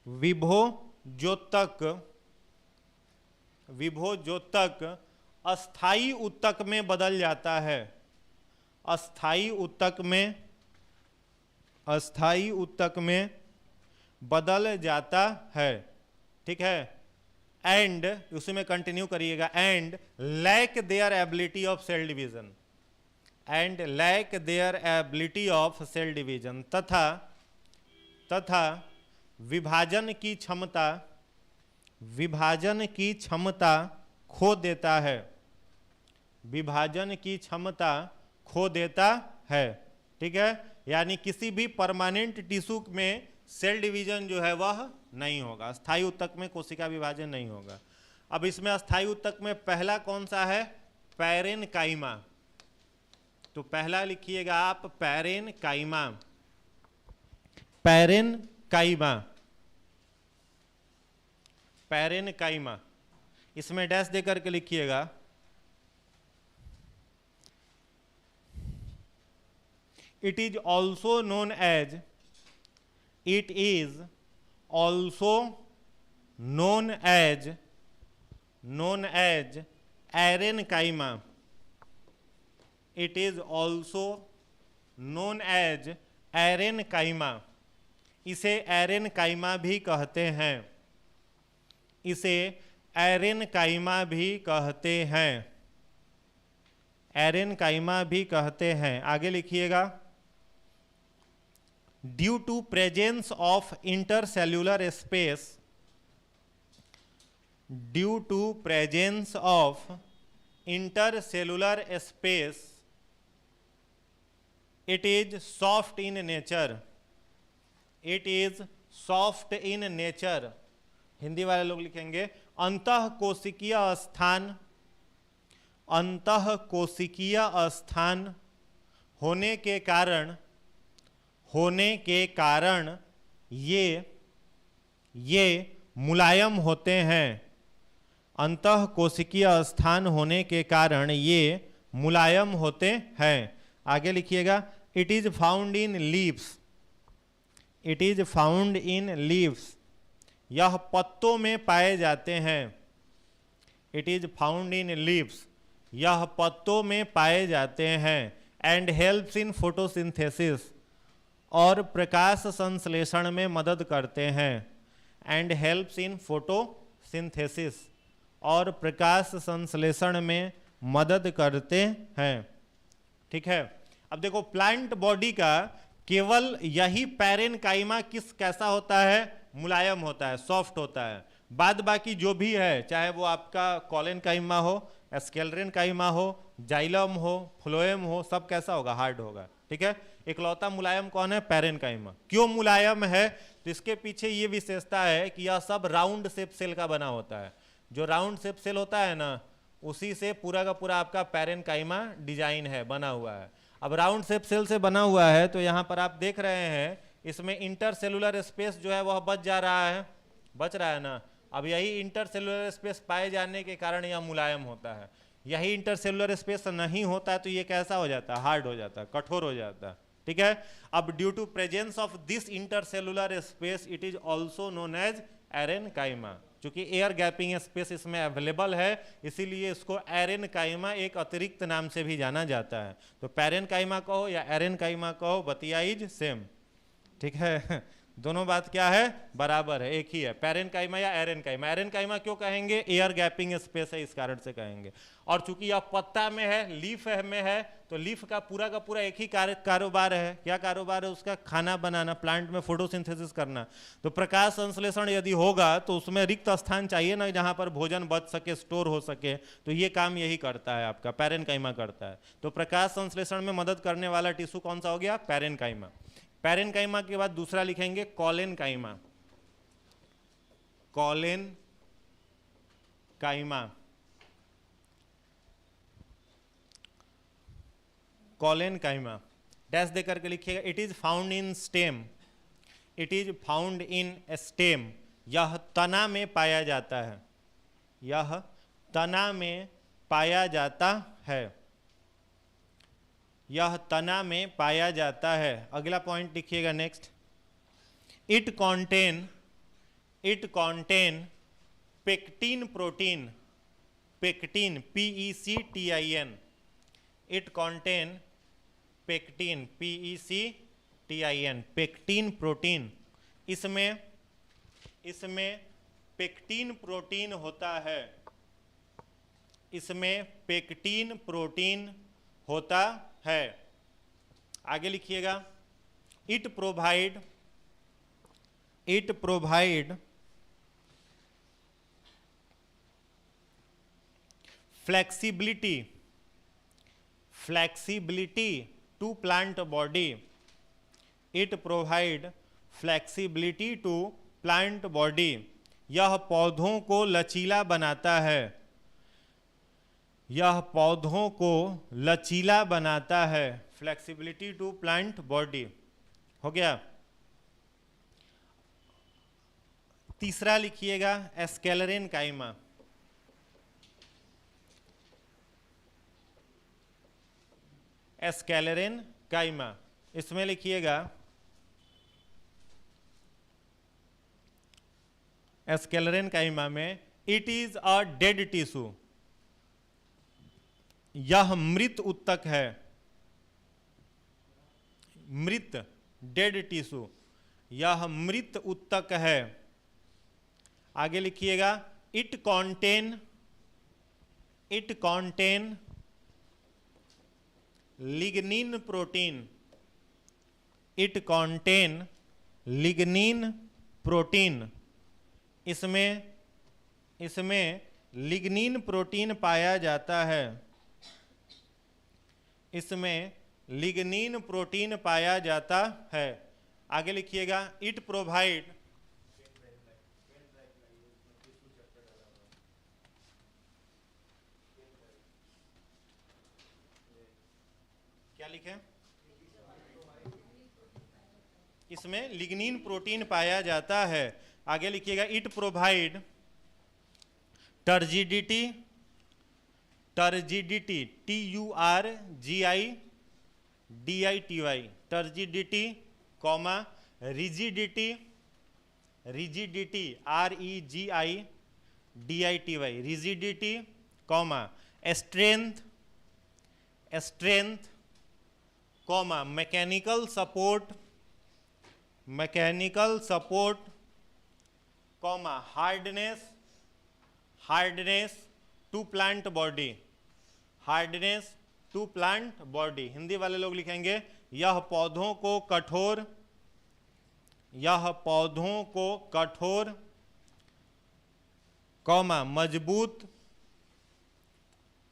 विभोजोतक, विभोजोतक अस्थाई उत्तक में बदल जाता है, अस्थाई उत्तक में, अस्थाई उत्तक में बदल जाता है, ठीक है। एंड उसी में कंटिन्यू करिएगा, and lack their ability of cell division, and lack their ability of cell division, तथा, तथा विभाजन की क्षमता, विभाजन की क्षमता खो देता है, विभाजन की क्षमता खो देता है, ठीक है। यानी किसी भी परमानेंट टिश्यू में सेल डिवीजन जो है वह नहीं होगा, अस्थायी उत्तक में कोशिका विभाजन नहीं होगा। अब इसमें अस्थायी उत्तक में पहला कौन सा है, पैरेनकाइमा। तो पहला लिखिएगा आप पैरेनकाइमा, पैरेनकाइमा, पैरेनकाइमा। इसमें डैश दे करके लिखिएगा, it is also known as, it is also known as, known as aerenchyma, it is also known as aerenchyma. इसे एरेनकाइमा भी कहते हैं, इसे एरेनकाइमा भी कहते हैं, एरेनकाइमा भी कहते हैं। आगे लिखिएगा, due to presence of intercellular space, due to presence of intercellular space, it is soft in nature, it is soft in nature. Hindi वाले लोग लिखेंगे अंतः कोशिकीय स्थान, अंतः कोशिकीय स्थान होने के कारण, होने के कारण ये मुलायम होते हैं, अंतः कोशिकीय स्थान होने के कारण ये मुलायम होते हैं। आगे लिखिएगा, it is found in leaves, it is found in leaves, यह पत्तों में पाए जाते हैं, it is found in leaves, यह पत्तों में पाए जाते हैं। एंड हेल्प्स इन फोटोसिंथेसिस, और प्रकाश संश्लेषण में मदद करते हैं, एंड हेल्प्स इन फोटोसिंथेसिस, और प्रकाश संश्लेषण में मदद करते हैं, ठीक है। अब देखो प्लांट बॉडी का केवल यही पैरेनकाइमा कैसा होता है, मुलायम होता है, सॉफ्ट होता है। बाद बाकी जो भी है, चाहे वो आपका कॉलेनकाइमा हो, स्केलरेनकाइमा हो, जाइलम हो, फ्लोएम हो, सब कैसा होगा, हार्ड होगा, ठीक है। इकलौता मुलायम कौन है, पैरेनकाइमा। क्यों मुलायम है, तो इसके पीछे ये विशेषता है कि यह सब राउंड शेप सेल का बना होता है। जो राउंड शेप सेल होता है ना, उसी से पूरा का पूरा आपका पैरेनकाइमा डिजाइन है, बना हुआ है। अब राउंड शेप सेल से बना हुआ है, तो यहाँ पर आप देख रहे हैं इसमें इंटरसेलुलर स्पेस जो है वह बच जा रहा है, बच रहा है ना। अब यही इंटरसेलुलर स्पेस पाए जाने के कारण यह मुलायम होता है। यही इंटरसेलुलर स्पेस नहीं होता है तो ये कैसा हो जाता है, हार्ड हो जाता है, कठोर हो जाता है, ठीक है। अब due to presence of this intercellular space it is also known as aerenchyma. चूंकि एयर गैपिंग स्पेस इसमें अवेलेबल है, इसीलिए इसको एरेनकाइमा एक अतिरिक्त नाम से भी जाना जाता है। तो पैरेनकाइमा कहो या एरेनकाइमा कहो, बतिया इज सेम, ठीक है। दोनों बात क्या है, बराबर है, एक ही है, पैरेनकाइमा या एरेनकाइमा। एरेनकाइमा क्यों कहेंगे, एयर गैपिंग स्पेस है, इस कारण से कहेंगे। और चूंकि यह पत्ता में है, लीफ में है, तो लीफ का पूरा एक ही कारोबार है। क्या कारोबार है उसका, खाना बनाना, प्लांट में फोटोसिंथेसिस करना। तो प्रकाश संश्लेषण यदि होगा तो उसमें रिक्त स्थान चाहिए ना, जहां पर भोजन बच सके, स्टोर हो सके, तो ये काम यही करता है, आपका पैरेनकाइमा करता है। तो प्रकाश संश्लेषण में मदद करने वाला टिश्यू कौन सा हो गया, पैरेनकाइमा। पैरेनकाइमा के बाद दूसरा लिखेंगे कॉलेनकाइमा। कॉलेनकाइमा, कॉलेनकाइमा डैश दे करके लिखिएगा। It is found in stem, it is found in stem. यह तना में पाया जाता है, यह तना में पाया जाता है, यह तना में पाया जाता है। अगला पॉइंट लिखिएगा next. It contain pectin protein, pectin PECTIN, it contain pectin PECTIN, pectin protein. इसमें पेक्टिन प्रोटीन होता है, इसमें पेक्टिन प्रोटीन होता है। आगे लिखिएगा। It provide flexibility to plant body, it provide flexibility to plant body. यह पौधों को लचीला बनाता है, यह पौधों को लचीला बनाता है। फ्लेक्सिबिलिटी टू प्लांट बॉडी हो गया। तीसरा लिखिएगा एस्केलेरेनकाइमा, एस्केलेरेनकाइमा। इसमें लिखिएगा एस्केलेरेनकाइमा में it is a dead tissue, यह मृत उत्तक है, मृत, डेड टिश्यू, यह मृत उत्तक है। आगे लिखिएगा। It contain lignin protein, it contain lignin protein. इसमें लिग्निन प्रोटीन पाया जाता है, इसमें लिग्निन प्रोटीन पाया जाता है। आगे लिखिएगा। इट प्रोवाइड, क्या लिखें, इसमें लिग्निन प्रोटीन पाया जाता है। आगे लिखिएगा। It provide turgidity, TURGIDITY, turgidity, comma rigidity, REGIDITY, rigidity, comma strength, comma mechanical support, comma hardness to plant body, hardness to plant body. Hindi वाले लोग लिखेंगे यह पौधों को कठोर, कॉमा मजबूत,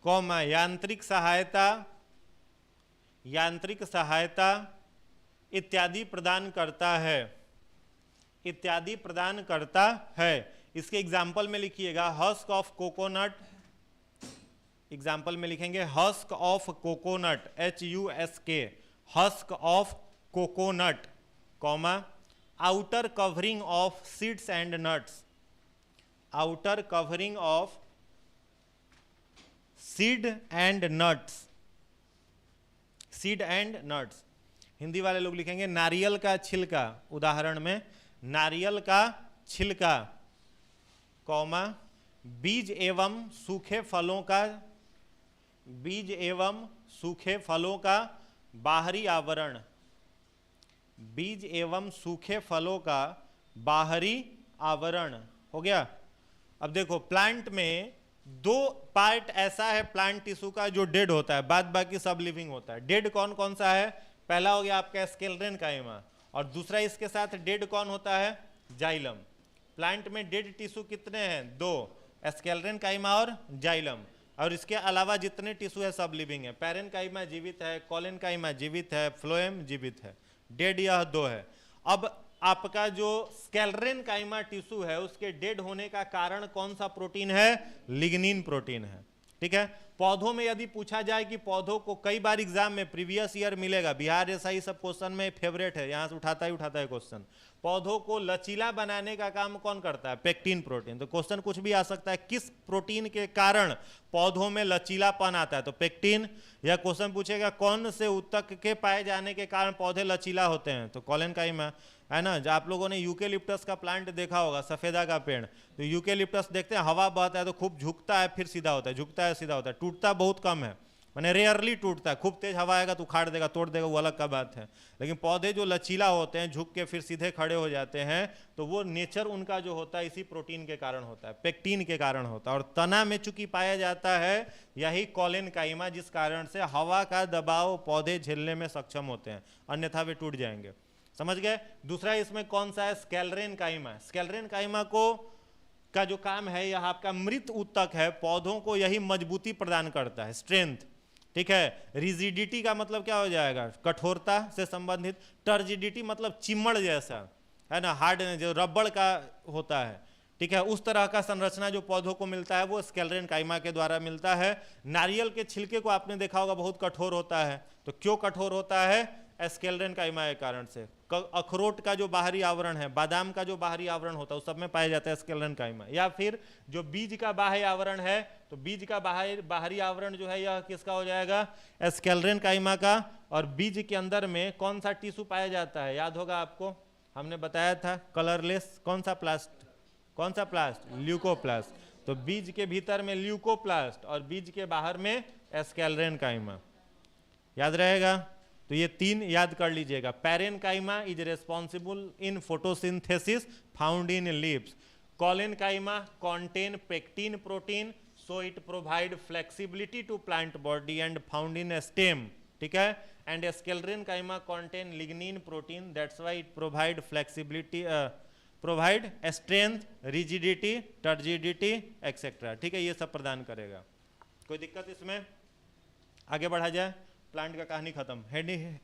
कॉमा यांत्रिक सहायता इत्यादि प्रदान करता है, इसके एग्जाम्पल में लिखिएगा। हस्क ऑफ कोकोनट, एग्जाम्पल में लिखेंगे husk of coconut, HUSK, husk of coconut, comma outer covering of seeds and nuts, outer covering of seed and nuts, seed and nuts. Hindi वाले लोग लिखेंगे नारियल का छिलका, उदाहरण में नारियल का छिलका, कॉमा बीज एवं सूखे फलों का, बीज एवं सूखे फलों का बाहरी आवरण, बीज एवं सूखे फलों का बाहरी आवरण। हो गया। अब देखो प्लांट में दो पार्ट ऐसा है प्लांट टिश्यू का जो डेड होता है, बाद बाकी सब लिविंग होता है। डेड कौन कौन सा है? पहला हो गया आपका स्केलेटन काइमा, और दूसरा इसके साथ डेड कौन होता है? जाइलम। प्लांट में डेड टिश्यू कितने हैं? दो, स्केलेटन काइमा और जाइलम। और इसके अलावा जितने टिश्यू है सब लिविंग है। पैरेन काइमा जीवित है, कॉलन काइमा जीवित है, फ्लोएम जीवित है। डेड यह दो है। अब आपका जो स्केलेटन काइमा टिश्यू है उसके डेड होने का कारण कौन सा प्रोटीन है? लिग्निन प्रोटीन है। ठीक है। पौधों में यदि पूछा जाए कि पौधों को, कई बार एग्जाम में प्रीवियस ईयर मिलेगा, बिहार एसआई सब क्वेश्चन में फेवरेट है, यहां से उठाता है क्वेश्चन। पौधों को लचीला बनाने का काम कौन करता है? Pectin protein. तो क्वेश्चन कुछ भी आ सकता है, किस प्रोटीन के कारण पौधों में लचीलापन आता है? तो पेक्टिन। या क्वेश्चन पूछेगा कौन से ऊतक के पाए जाने के कारण पौधे लचीला होते हैं? तो कॉलन काइमा है ना। जब आप लोगों ने यूकेलिप्टस का प्लांट देखा होगा, सफेदा का पेड़, तो यूकेलिप्टस देखते हैं हवा बहता है तो खूब झुकता है फिर सीधा होता है, झुकता है सीधा होता है, टूटता बहुत कम है, माने रेयरली टूटता है। खूब तेज हवा आएगा तो उखाड़ देगा, तोड़ देगा, वो अलग का बात है। लेकिन पौधे जो लचीला होते हैं, झुक के फिर सीधे खड़े हो जाते हैं, तो वो नेचर उनका जो होता है इसी प्रोटीन के कारण होता है, पेक्टिन के कारण होता है। और तना में चूंकि पाया जाता है यही कॉलन काइमा, जिस कारण से हवा का दबाव पौधे झेलने में सक्षम होते हैं, अन्यथा वे टूट जाएंगे। समझ गए। दूसरा इसमें कौन सा है? स्केलेटन काइमा। स्केलेटन काइमा को का जो काम है, यह आपका मृत ऊतक है, पौधों को यही मजबूती प्रदान करता है, स्ट्रेंथ। ठीक है। रिजिडिटी का मतलब क्या हो जाएगा? कठोरता से संबंधित। टर्जिडिटी मतलब चिमड़ जैसा, है ना, हार्ड जो रबड़ का होता है। ठीक है। उस तरह का संरचना जो पौधों को मिलता है वो स्केलेटन काइमा के द्वारा मिलता है। नारियल के छिलके को आपने देखा होगा बहुत कठोर होता है, तो क्यों कठोर होता है? स्केलेटन काइमा के कारण से। अखरोट का जो बाहरी आवरण है, बादाम का जो बाहरी आवरण होता है, उस सब में पाया जाता है स्केलेटन काइमा। या फिर जो बीज का बाह्य आवरण है, तो बीज का बाहरी आवरण जो है यह किसका हो जाएगा? स्केलेटन काइमा का। और बीज के अंदर में कौन सा टिश्यू पाया जाता है? याद होगा आपको, हमने बताया था, कलरलेस कौन सा प्लास्ट? कौन सा प्लास्ट? ल्यूकोप्लास्ट। तो बीज के भीतर में ल्यूकोप्लास्ट और बीज के बाहर में स्केलेटन काइमा। याद रहेगा। तो ये तीन याद कर लीजिएगा। Parenchyma is responsible in photosynthesis found in leaves. Collenchyma contain pectin protein, so it provide flexibility to plant body and found in stem. ठीक है। and sclerenchyma contain lignin protein, that's why it provide flexibility, provide strength, rigidity, turgidity etc. ठीक है। ये सब प्रदान करेगा। कोई दिक्कत इसमें? आगे बढ़ा जाए। प्लांट का कहानी खत्म। हेडिंग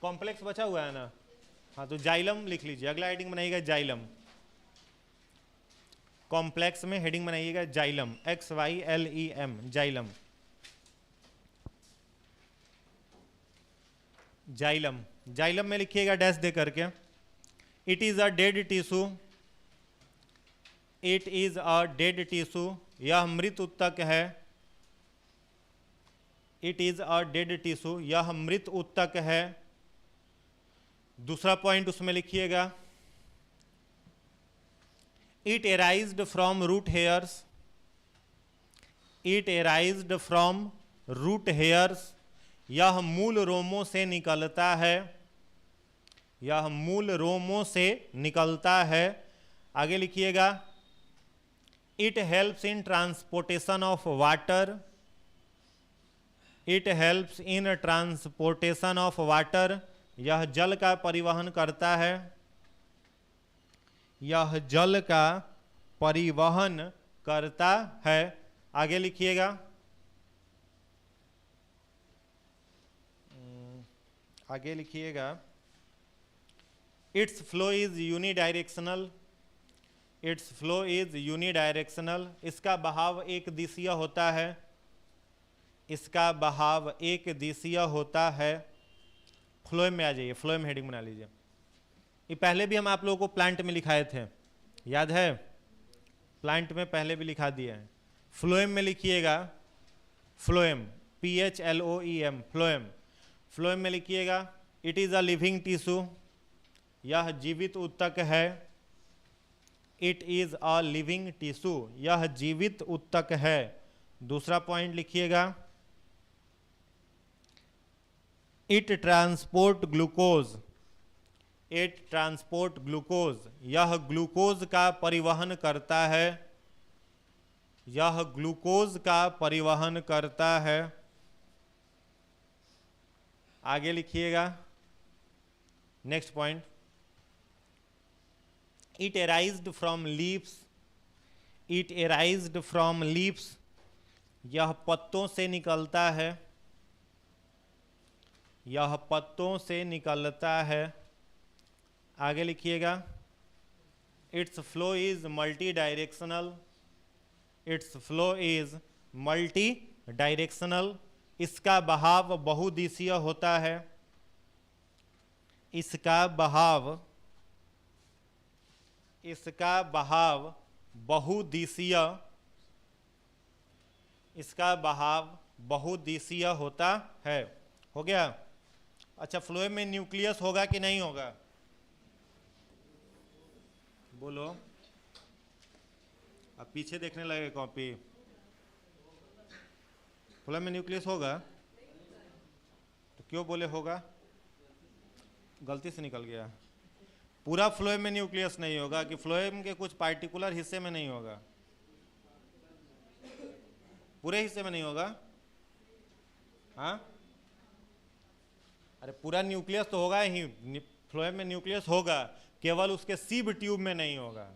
कॉम्प्लेक्स बचा हुआ है ना? हाँ, तो जाइलम लिख लीजिए। अगला हेडिंग बनाइएगा जाइलम। कॉम्प्लेक्स में हेडिंग बनाइएगा xylem, XYLEM, xylem. Xylem, xylem में लिखिएगा डैश दे करके। It is a dead tissue, it is a dead tissue, यह मृत ऊतक है। It is a dead tissue, यह मृत ऊतक है। दूसरा पॉइंट उसमें लिखिएगा, it arised from root hairs, it arised from root hairs, यह मूल रोमों से निकलता है, यह मूल रोमों से निकलता है। आगे लिखिएगा, it helps in transportation of water, it helps in transportation of water, यह जल का परिवहन करता है, यह जल का परिवहन करता है। आगे लिखिएगा, आगे लिखिएगा, it's flow is unidirectional, it's flow is unidirectional, इसका बहाव एक दिशीय होता है, इसका बहाव एक दिशीय होता है। फ्लोएम में आ जाइए, फ्लोएम हेडिंग बना लीजिए। ये पहले भी हम आप लोगों को प्लांट में लिखाए थे, याद है? प्लांट में पहले भी लिखा दिए हैं। फ्लोएम में लिखिएगा, फ्लोएम, PHLOEM, फ्लोएम। फ्लोएम में लिखिएगा it is a living tissue, यह जीवित ऊतक है। It is a living tissue, यह जीवित ऊतक है। दूसरा पॉइंट लिखिएगा it transport glucose. It transport glucose, यह ग्लूकोज का परिवहन करता है। यह ग्लूकोज का परिवहन करता है। आगे लिखिएगा next point, it arised from leaves. It arised from leaves, यह पत्तों से निकलता है। यह पत्तों से निकलता है। आगे लिखिएगा it's flow is multi directional. It's flow is multi directional, इसका बहाव बहुदिशीय होता है। इसका बहाव बहुदिशीय, इसका बहाव बहुदिशीय होता है। हो गया? अच्छा, फ्लोएम में न्यूक्लियस होगा कि नहीं होगा? बोलो। अब पीछे देखने लगे कॉपी। फ्लोएम में न्यूक्लियस होगा? तो क्यों बोले होगा? गलती से निकल गया। पूरा फ्लोएम में न्यूक्लियस नहीं होगा कि फ्लोएम के कुछ पार्टिकुलर हिस्से में नहीं होगा? पूरे हिस्से में नहीं होगा? हाँ, अरे पूरा न्यूक्लियस तो होगा ही, फ्लोएम में न्यूक्लियस होगा, केवल उसके सीब ट्यूब में नहीं होगा।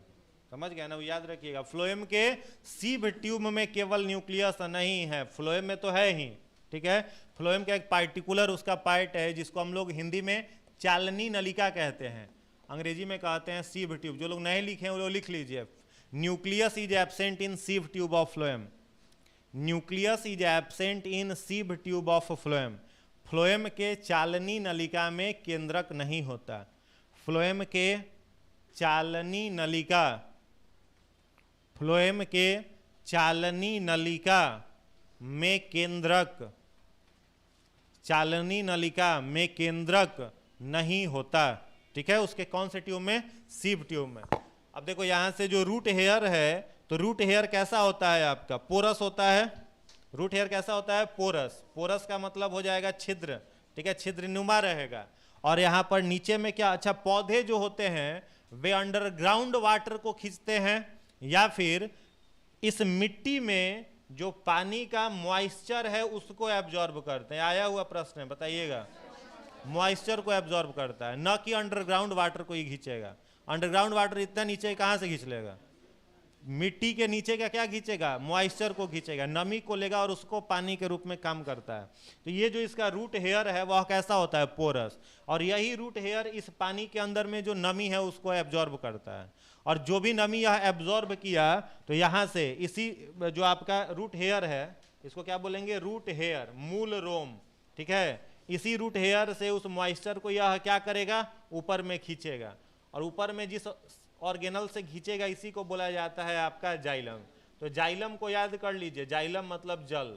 समझ गए ना? वो याद रखिएगा, फ्लोएम के सीब ट्यूब में केवल न्यूक्लियस नहीं है, फ्लोएम में तो है ही। ठीक है? फ्लोएम का एक पार्टिकुलर उसका पार्ट है जिसको हम लोग हिंदी में चालनी नलिका कहते हैं, अंग्रेजी में कहते हैं सीब ट्यूब। जो लोग नहीं लिखे हैं वो लोग लिख लीजिए, nucleus is absent in sieve tube of phloem. Nucleus is absent in sieve tube of phloem. Phloem के चालनी नलिका में केंद्रक नहीं होता। फ्लोएम के चालनी नलिका, फ्लोएम के चालनी नलिका में केंद्रक, चालनी नलिका में केंद्रक नहीं होता। ठीक है? उसके कौन से ट्यूब में? सीब ट्यूब में। अब देखो यहां से जो रूट हेयर है, तो रूट हेयर कैसा होता है आपका? पोरस होता है। रूट हेयर कैसा होता है? पोरस। पोरस का मतलब हो जाएगा छिद्र। ठीक है? छिद्रनुमा रहेगा। और यहाँ पर नीचे में क्या? अच्छा, पौधे जो होते हैं वे अंडरग्राउंड वाटर को खींचते हैं या फिर इस मिट्टी में जो पानी का मॉइस्चर है उसको एब्जॉर्ब करते हैं। आया हुआ प्रश्न है, बताइएगा। मॉइस्चर को एब्जॉर्ब करता है, न कि अंडरग्राउंड वाटर को ही खींचेगा। अंडरग्राउंड वाटर इतना नीचे कहाँ से खींच लेगा? मिट्टी के नीचे का क्या खींचेगा? मॉइस्चर को खींचेगा, नमी को लेगा और उसको पानी के रूप में काम करता है। तो ये जो इसका रूट हेयर है वह कैसा होता है? पोरस। और यही रूट हेयर इस पानी के अंदर में जो नमी है उसको एब्जॉर्ब करता है। और जो भी नमी यह एब्जॉर्ब किया तो यहाँ से इसी जो आपका रूट हेयर है, इसको क्या बोलेंगे? रूट हेयर, मूल रोम। ठीक है? इसी रूट हेयर से उस मॉइस्चर को यह क्या करेगा? ऊपर में खींचेगा। और ऊपर में जिस ऑर्गेनल से खींचेगा इसी को बोला जाता है आपका जाइलम। तो जाइलम को याद कर लीजिए, जाइलम मतलब जल।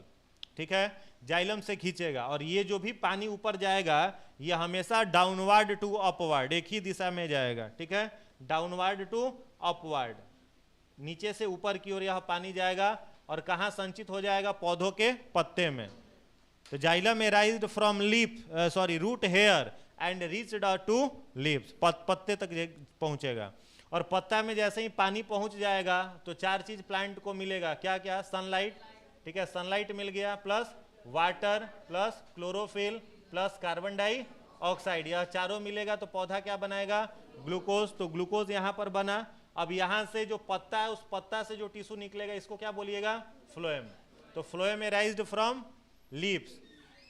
ठीक है? जाइलम से खींचेगा और ये जो भी पानी ऊपर जाएगा ये हमेशा डाउनवर्ड टू अपवर्ड, एक ही दिशा में जाएगा। ठीक है? डाउनवर्ड टू अपवर्ड, नीचे से ऊपर की ओर यह पानी जाएगा और कहाँ संचित हो जाएगा? पौधों के पत्ते में। तो xylem arised from leaf, root hair and reached to leaves, पत्ते तक पहुंचेगा। और पत्ता में जैसे ही पानी पहुंच जाएगा तो चार चीज प्लांट को मिलेगा। क्या क्या? सनलाइट। ठीक है? सनलाइट मिल गया, plus water, plus chlorophyll, plus carbon dioxide, यह चारों मिलेगा तो पौधा क्या बनाएगा? ग्लूकोज। तो ग्लूकोज यहाँ पर बना। अब यहाँ से जो पत्ता है उस पत्ता से जो टिश्यू निकलेगा इसको क्या बोलिएगा? फ्लोएम। तो फ्लोएम एराइज्ड फ्रॉम लीव्स।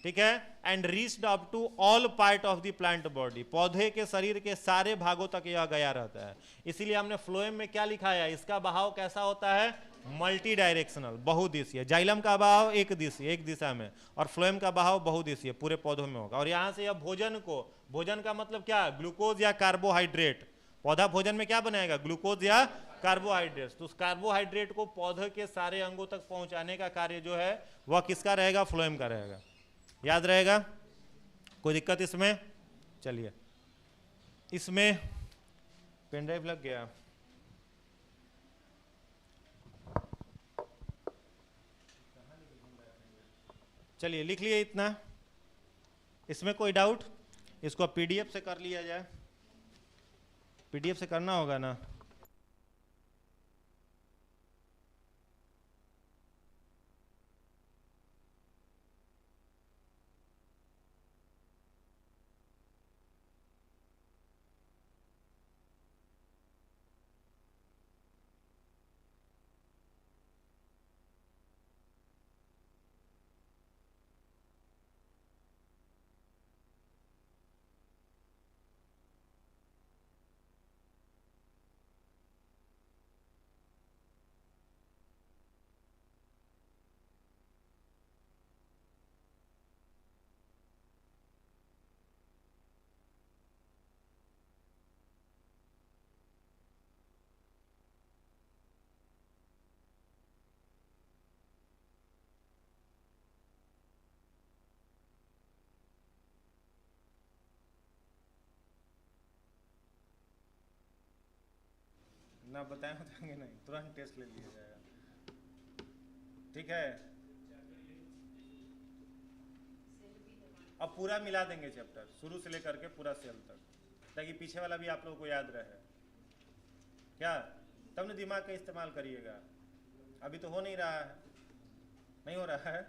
ठीक है? And reached up to all part of the plant body, पौधे के शरीर के सारे भागों तक यह गया रहता है। इसीलिए हमने फ्लोएम में क्या लिखा है? इसका बहाव कैसा होता है? Multi directional, बहुदिशीय। जाइलम का बहाव एक दिशा में, और फ्लोएम का बहाव बहुदिशीय पूरे पौधों में होगा। और यहाँ से अब भोजन का मतलब क्या, ग्लूकोज या कार्बोहाइड्रेट। पौधा भोजन में क्या बनाएगा, ग्लूकोज या कार्बोहाइड्रेट। तो उस कार्बोहाइड्रेट को पौधे के सारे अंगों तक पहुंचाने का कार्य जो है वह किसका रहेगा, फ्लोएम का रहेगा। याद रहेगा, कोई दिक्कत इसमें? चलिए, इसमें पेन ड्राइव लग गया। चलिए लिख लिए इतना। इसमें कोई डाउट? इसको पीडीएफ से कर लिया जाए, पीडीएफ से करना होगा ना। ना बताएंगे नहीं, तुरंत टेस्ट ले लिया जाएगा। ठीक है, अब पूरा मिला देंगे चैप्टर शुरू से लेकर के पूरा सेल तक, ताकि पीछे वाला भी आप लोगों को याद रहे। क्या, तब ना दिमाग का इस्तेमाल करिएगा। अभी तो हो नहीं रहा है, नहीं हो रहा है,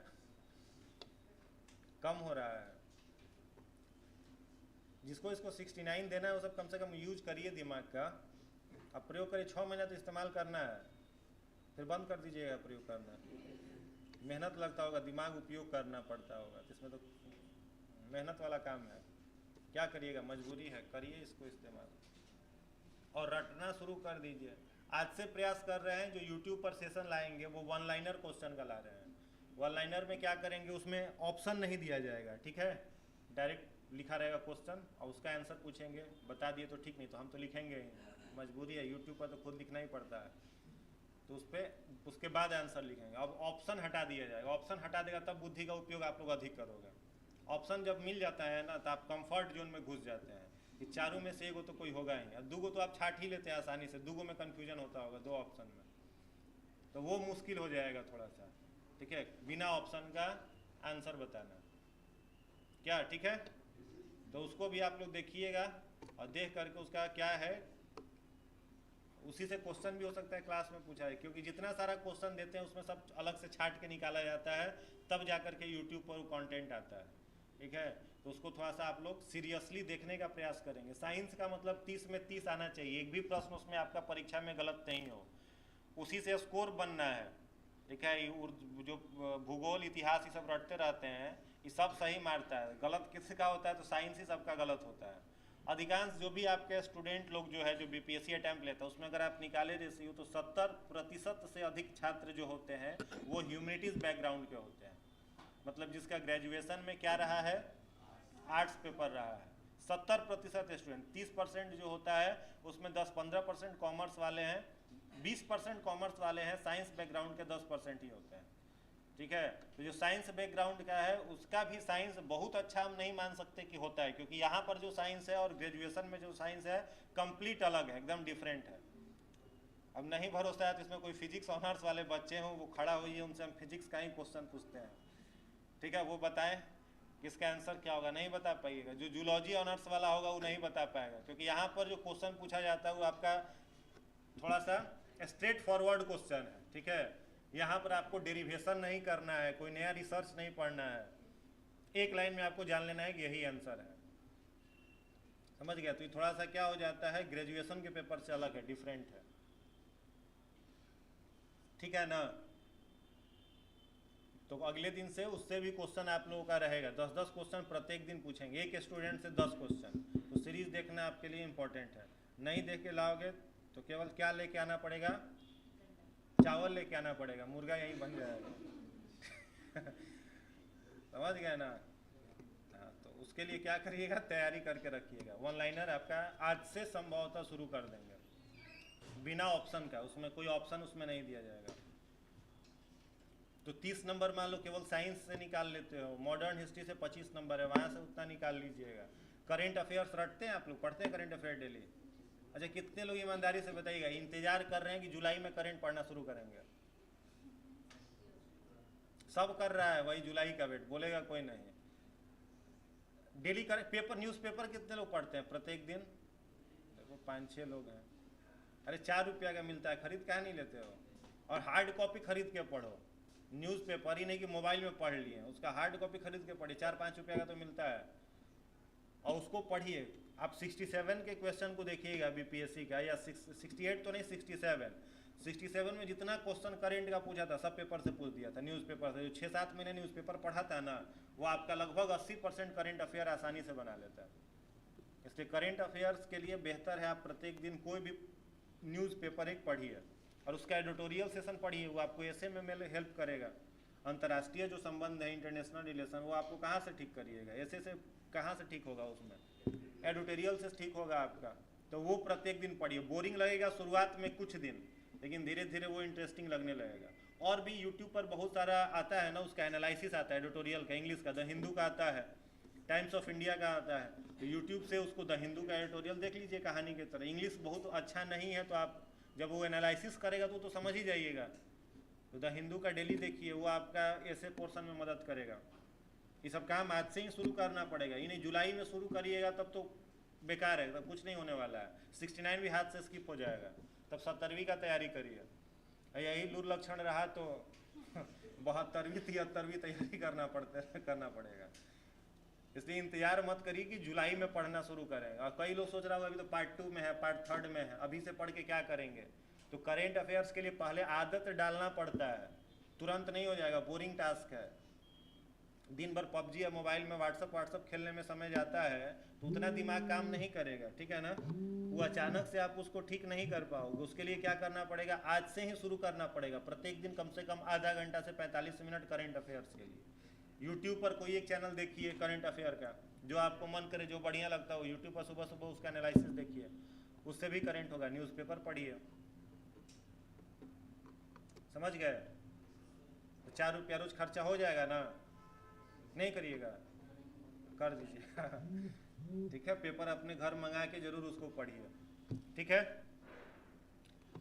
कम हो रहा है। जिसको इसको 69 देना है वो सब कम से कम यूज करिए दिमाग का। अब प्रयोग करिए, 6 महीना तो इस्तेमाल करना है, फिर बंद कर दीजिएगा प्रयोग करना। मेहनत लगता होगा, दिमाग उपयोग करना पड़ता होगा, तो इसमें तो मेहनत वाला काम है। क्या करिएगा, मजबूरी है, करिए इसको इस्तेमाल और रटना शुरू कर दीजिए। आज से प्रयास कर रहे हैं, जो यूट्यूब पर सेशन लाएंगे वो वन लाइनर क्वेश्चन का ला रहे हैं। वन लाइनर में क्या करेंगे, उसमें ऑप्शन नहीं दिया जाएगा, ठीक है, डायरेक्ट लिखा रहेगा क्वेश्चन और उसका आंसर पूछेंगे। बता दिए तो ठीक, नहीं तो हम तो लिखेंगे ही, मजबूरी है, यूट्यूब पर तो खुद लिखना ही पड़ता है। तो उस पर उसके बाद आंसर लिखेंगे। अब ऑप्शन हटा दिया जाएगा, ऑप्शन हटा देगा तब बुद्धि का उपयोग आप लोग अधिक करोगे। ऑप्शन जब मिल जाता है ना, तो आप कंफर्ट जोन में घुस जाते हैं कि चारों में से एगो तो कोई होगा ही, अब दूगो तो आप छाट ही लेते हैं आसानी से, दूगो में कन्फ्यूजन होता होगा, 2 ऑप्शन में, तो वो मुश्किल हो जाएगा थोड़ा सा। ठीक है, बिना ऑप्शन का आंसर बताना, क्या ठीक है? तो उसको भी आप लोग देखिएगा और देख करके उसका क्या है, उसी से क्वेश्चन भी हो सकता है क्लास में पूछा है, क्योंकि जितना सारा क्वेश्चन देते हैं उसमें सब अलग से छाट के निकाला जाता है, तब जाकर के यूट्यूब पर कंटेंट आता है। ठीक है, तो उसको थोड़ा सा आप लोग सीरियसली देखने का प्रयास करेंगे। साइंस का मतलब 30 में 30 आना चाहिए, एक भी प्रश्न उसमें आपका परीक्षा में गलत नहीं हो, उसी से स्कोर बनना है। ठीक है, जो भूगोल इतिहास ये सब रटते रहते हैं, ये सब सही मारता है, गलत किसी का होता है तो साइंस ही सबका गलत होता है। अधिकांश जो भी आपके स्टूडेंट लोग जो है, जो बीपीएससी अटैम्प्ट लेता है, उसमें अगर आप निकाले रेशियो तो 70% से अधिक छात्र जो होते हैं वो ह्यूमैनिटीज़ बैकग्राउंड के होते हैं। मतलब जिसका ग्रेजुएशन में क्या रहा है, आर्ट्स पेपर रहा है। 70% स्टूडेंट, 30% जो होता है उसमें 10-15% कॉमर्स वाले हैं, 20% कॉमर्स वाले हैं, साइंस बैकग्राउंड के 10% ही होते हैं। ठीक है, तो जो साइंस बैकग्राउंड का है उसका भी साइंस बहुत अच्छा हम नहीं मान सकते कि होता है, क्योंकि यहाँ पर जो साइंस है और ग्रेजुएशन में जो साइंस है कंप्लीट अलग है, एकदम डिफरेंट है। अब नहीं भरोसा है तो इसमें कोई फिजिक्स ऑनर्स वाले बच्चे हों, वो खड़ा हुई है, उनसे हम फिजिक्स का ही क्वेश्चन पूछते हैं, ठीक है, वो बताएं इसका आंसर क्या होगा, नहीं बता पाइएगा। जो जूलॉजी ऑनर्स वाला होगा वो नहीं बता पाएगा, क्योंकि यहाँ पर जो क्वेश्चन पूछा जाता है वो आपका थोड़ा सा स्ट्रेट फॉरवर्ड क्वेश्चन है। ठीक है, यहाँ पर आपको डेरिवेशन नहीं करना है, कोई नया रिसर्च नहीं पढ़ना है, एक लाइन में आपको जान लेना है कि यही आंसर है। समझ गया? तो ये थोड़ा सा क्या हो जाता है, ग्रेजुएशन के पेपर से अलग है, डिफरेंट है। ठीक है ना? तो अगले दिन से उससे भी क्वेश्चन आप लोगों का रहेगा, 10-10 क्वेश्चन प्रत्येक दिन पूछेंगे, एक स्टूडेंट से 10 क्वेश्चन। तो सीरीज देखना आपके लिए इंपॉर्टेंट है। नहीं देख के लाओगे तो केवल क्या लेके आना पड़ेगा, चावल लेके आना पड़ेगा, मुर्गा यहीं बन जाएगा। समझ गए ना? हाँ, तो उसके लिए क्या करिएगा, तैयारी करके रखिएगा। वन लाइनर आपका आज से संभवतः शुरू कर देंगे, बिना ऑप्शन का, उसमें कोई ऑप्शन उसमें नहीं दिया जाएगा। तो 30 नंबर मान लो केवल साइंस से निकाल लेते हो, मॉडर्न हिस्ट्री से 25 नंबर है, वहाँ से उतना निकाल लीजिएगा। करेंट अफेयर्स रटते हैं आप लोग, पढ़ते हैं करेंट अफेयर डेली? अच्छा, कितने लोग ईमानदारी से बताइएगा इंतजार कर रहे हैं कि जुलाई में करंट पढ़ना शुरू करेंगे? सब कर रहा है, वही जुलाई का वेट, बोलेगा कोई नहीं। डेली करें पेपर, न्यूज़पेपर कितने लोग पढ़ते हैं प्रत्येक दिन? देखो 5-6 लोग हैं। अरे 4 रुपया का मिलता है, खरीद काहे नहीं लेते हो? और हार्ड कॉपी खरीद के पढ़ो, न्यूज़पेपर ही नहीं कि मोबाइल में पढ़ लिए, उसका हार्ड कॉपी खरीद के पढ़िए, 4-5 रुपया का तो मिलता है, और उसको पढ़िए। आप 67 के क्वेश्चन को देखिएगा बीपीएससी का, या 68 तो नहीं, 67 में जितना क्वेश्चन करेंट का पूछा था सब पेपर से पूछ दिया था, न्यूज़पेपर से। जो 6-7 महीने न्यूज़पेपर पढ़ा था ना, वो आपका लगभग 80% करेंट अफेयर आसानी से बना लेता है। इसलिए करेंट अफेयर्स के लिए बेहतर है आप प्रत्येक दिन कोई भी न्यूज़पेपर एक पढ़िए, और उसका एडिटोरियल सेशन पढ़िए, वो आपको ऐसे में हेल्प करेगा। अंतर्राष्ट्रीय जो संबंध है, इंटरनेशनल रिलेशन, वो आपको कहाँ से ठीक करिएगा, ऐसे से कहाँ से ठीक होगा, उसमें एडिटोरियल से ठीक होगा आपका। तो वो प्रत्येक दिन पढ़िए। बोरिंग लगेगा शुरुआत में कुछ दिन, लेकिन धीरे धीरे वो इंटरेस्टिंग लगने लगेगा। और भी यूट्यूब पर बहुत सारा आता है ना, उसका एनालिसिस आता है एडिटोरियल का, इंग्लिश का द हिंदू का आता है, टाइम्स ऑफ इंडिया का आता है। तो यूट्यूब से उसको द हिंदू का एडिटोरियल देख लीजिए कहानी की तरह। इंग्लिश बहुत अच्छा नहीं है तो आप जब वो एनालिसिस करेगा तो समझ ही जाइएगा। तो द हिंदू का डेली देखिए, वो आपका ऐसे पोर्शन में मदद करेगा। ये सब काम आज से ही शुरू करना पड़ेगा, इन्हें जुलाई में शुरू करिएगा तब तो बेकार है, तब कुछ नहीं होने वाला है। 69 भी हाथ से स्किप हो जाएगा, तब 70वीं का तैयारी करिए। यही दुर्लक्षण रहा तो 72वीं 73वीं तैयारी करना पड़ेगा। इसलिए इंतजार मत करिए कि जुलाई में पढ़ना शुरू करें। और कई लोग सोच रहा होगा अभी तो पार्ट 2 में है, पार्ट 3 में है, अभी से पढ़ के क्या करेंगे? तो करेंट अफेयर्स के लिए पहले आदत डालना पड़ता है, तुरंत नहीं हो जाएगा, बोरिंग टास्क है। दिन भर पबजी या मोबाइल में व्हाट्सअप खेलने में समय जाता है तो उतना दिमाग काम नहीं करेगा, ठीक है ना? वो अचानक से आप उसको ठीक नहीं कर पाओगे। उसके लिए क्या करना पड़ेगा, आज से ही शुरू करना पड़ेगा। प्रत्येक दिन कम से कम आधा घंटा से 45 मिनट करेंट अफेयर्स के लिए। यूट्यूब पर कोई एक चैनल देखिए करेंट अफेयर का, जो आपको मन करे, जो बढ़िया लगता हो, यूट्यूब पर सुबह सुबह उसका एनालिसिस देखिए, उससे भी करेंट होगा। न्यूज़पेपर पढ़िए, समझ गए? तो 4 रुपया रोज खर्चा हो जाएगा ना? नहीं करिएगा, कर दीजिए। ठीक है, पेपर अपने घर मंगा के जरूर उसको पढ़िए, ठीक है?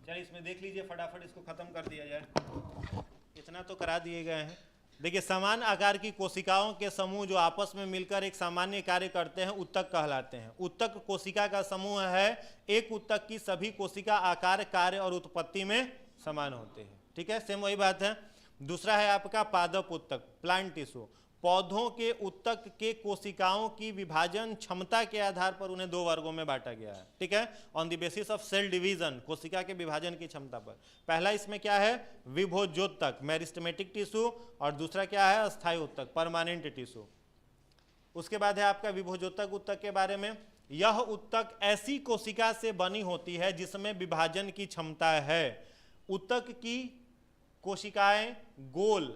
चलिए इसमें देख लीजिए, फटाफट इसको खत्म कर दिया जाए। इतना तो करा दिए गए हैं। देखिए, समान आकार की कोशिकाओं के समूह जो आपस में मिलकर एक सामान्य कार्य करते हैं उत्तक कहलाते हैं। उत्तक कोशिका का समूह है। एक उत्तक की सभी कोशिका आकार, कार्य और उत्पत्ति में समान होते हैं, ठीक है? सेम वही बात है। दूसरा है आपका पादप उत्तक, प्लांट टिश्यू। पौधों के उत्तक के कोशिकाओं की विभाजन क्षमता के आधार पर उन्हें 2 वर्गों में बांटा गया है, ठीक है? On the basis of cell division, कोशिका के विभाजन की क्षमता पर। पहला इसमें क्या है, विभोजोत्तक, मेरिस्टेमेटिक टिश्यू, और दूसरा क्या है, अस्थायी उत्तक, परमानेंट टिश्यू। उसके बाद है आपका विभोजोत्तक उत्तक के बारे में। यह उत्तक ऐसी कोशिका से बनी होती है जिसमें विभाजन की क्षमता है। उत्तक की कोशिकाएं गोल,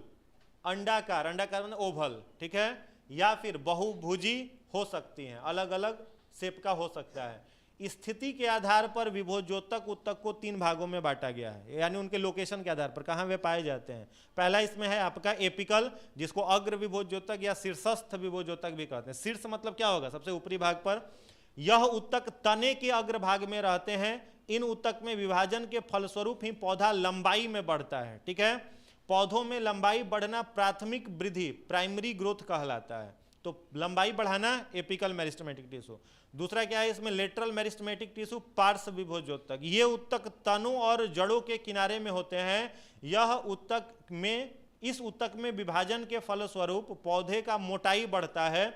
अंडाकार, अंडाकार मतलब ओवल, ठीक है, या फिर बहुभुजी हो सकती हैं, अलग अलग शेप का हो सकता है। स्थिति के आधार पर विभोजोत्तक उत्तक को 3 भागों में बांटा गया है, यानी उनके लोकेशन के आधार पर कहाँ वे पाए जाते हैं। पहला इसमें है आपका एपिकल, जिसको अग्र विभोजोत्तक या शीर्षस्थ विभोजोत्तक भी कहते हैं। शीर्ष मतलब क्या होगा, सबसे ऊपरी भाग पर। यह उत्तक तने के अग्र भाग में रहते हैं। इन उत्तक में विभाजन के फलस्वरूप ही पौधा लंबाई में बढ़ता है, ठीक है? पौधों में लंबाई बढ़ना प्राथमिक वृद्धि, प्राइमरी ग्रोथ कहलाता है। तो लंबाई बढ़ाना एपिकल मेरिस्टेमेटिक टिश्यू। दूसरा क्या है इसमें, लेटरल मेरिस्टेमेटिक टिश्यू, पार्श्व विभोजोत्तक। ये उत्तक तनों और जड़ों के किनारे में होते हैं। यह उत्तक में, इस उत्तक में विभाजन के फलस्वरूप पौधे का मोटाई बढ़ता है।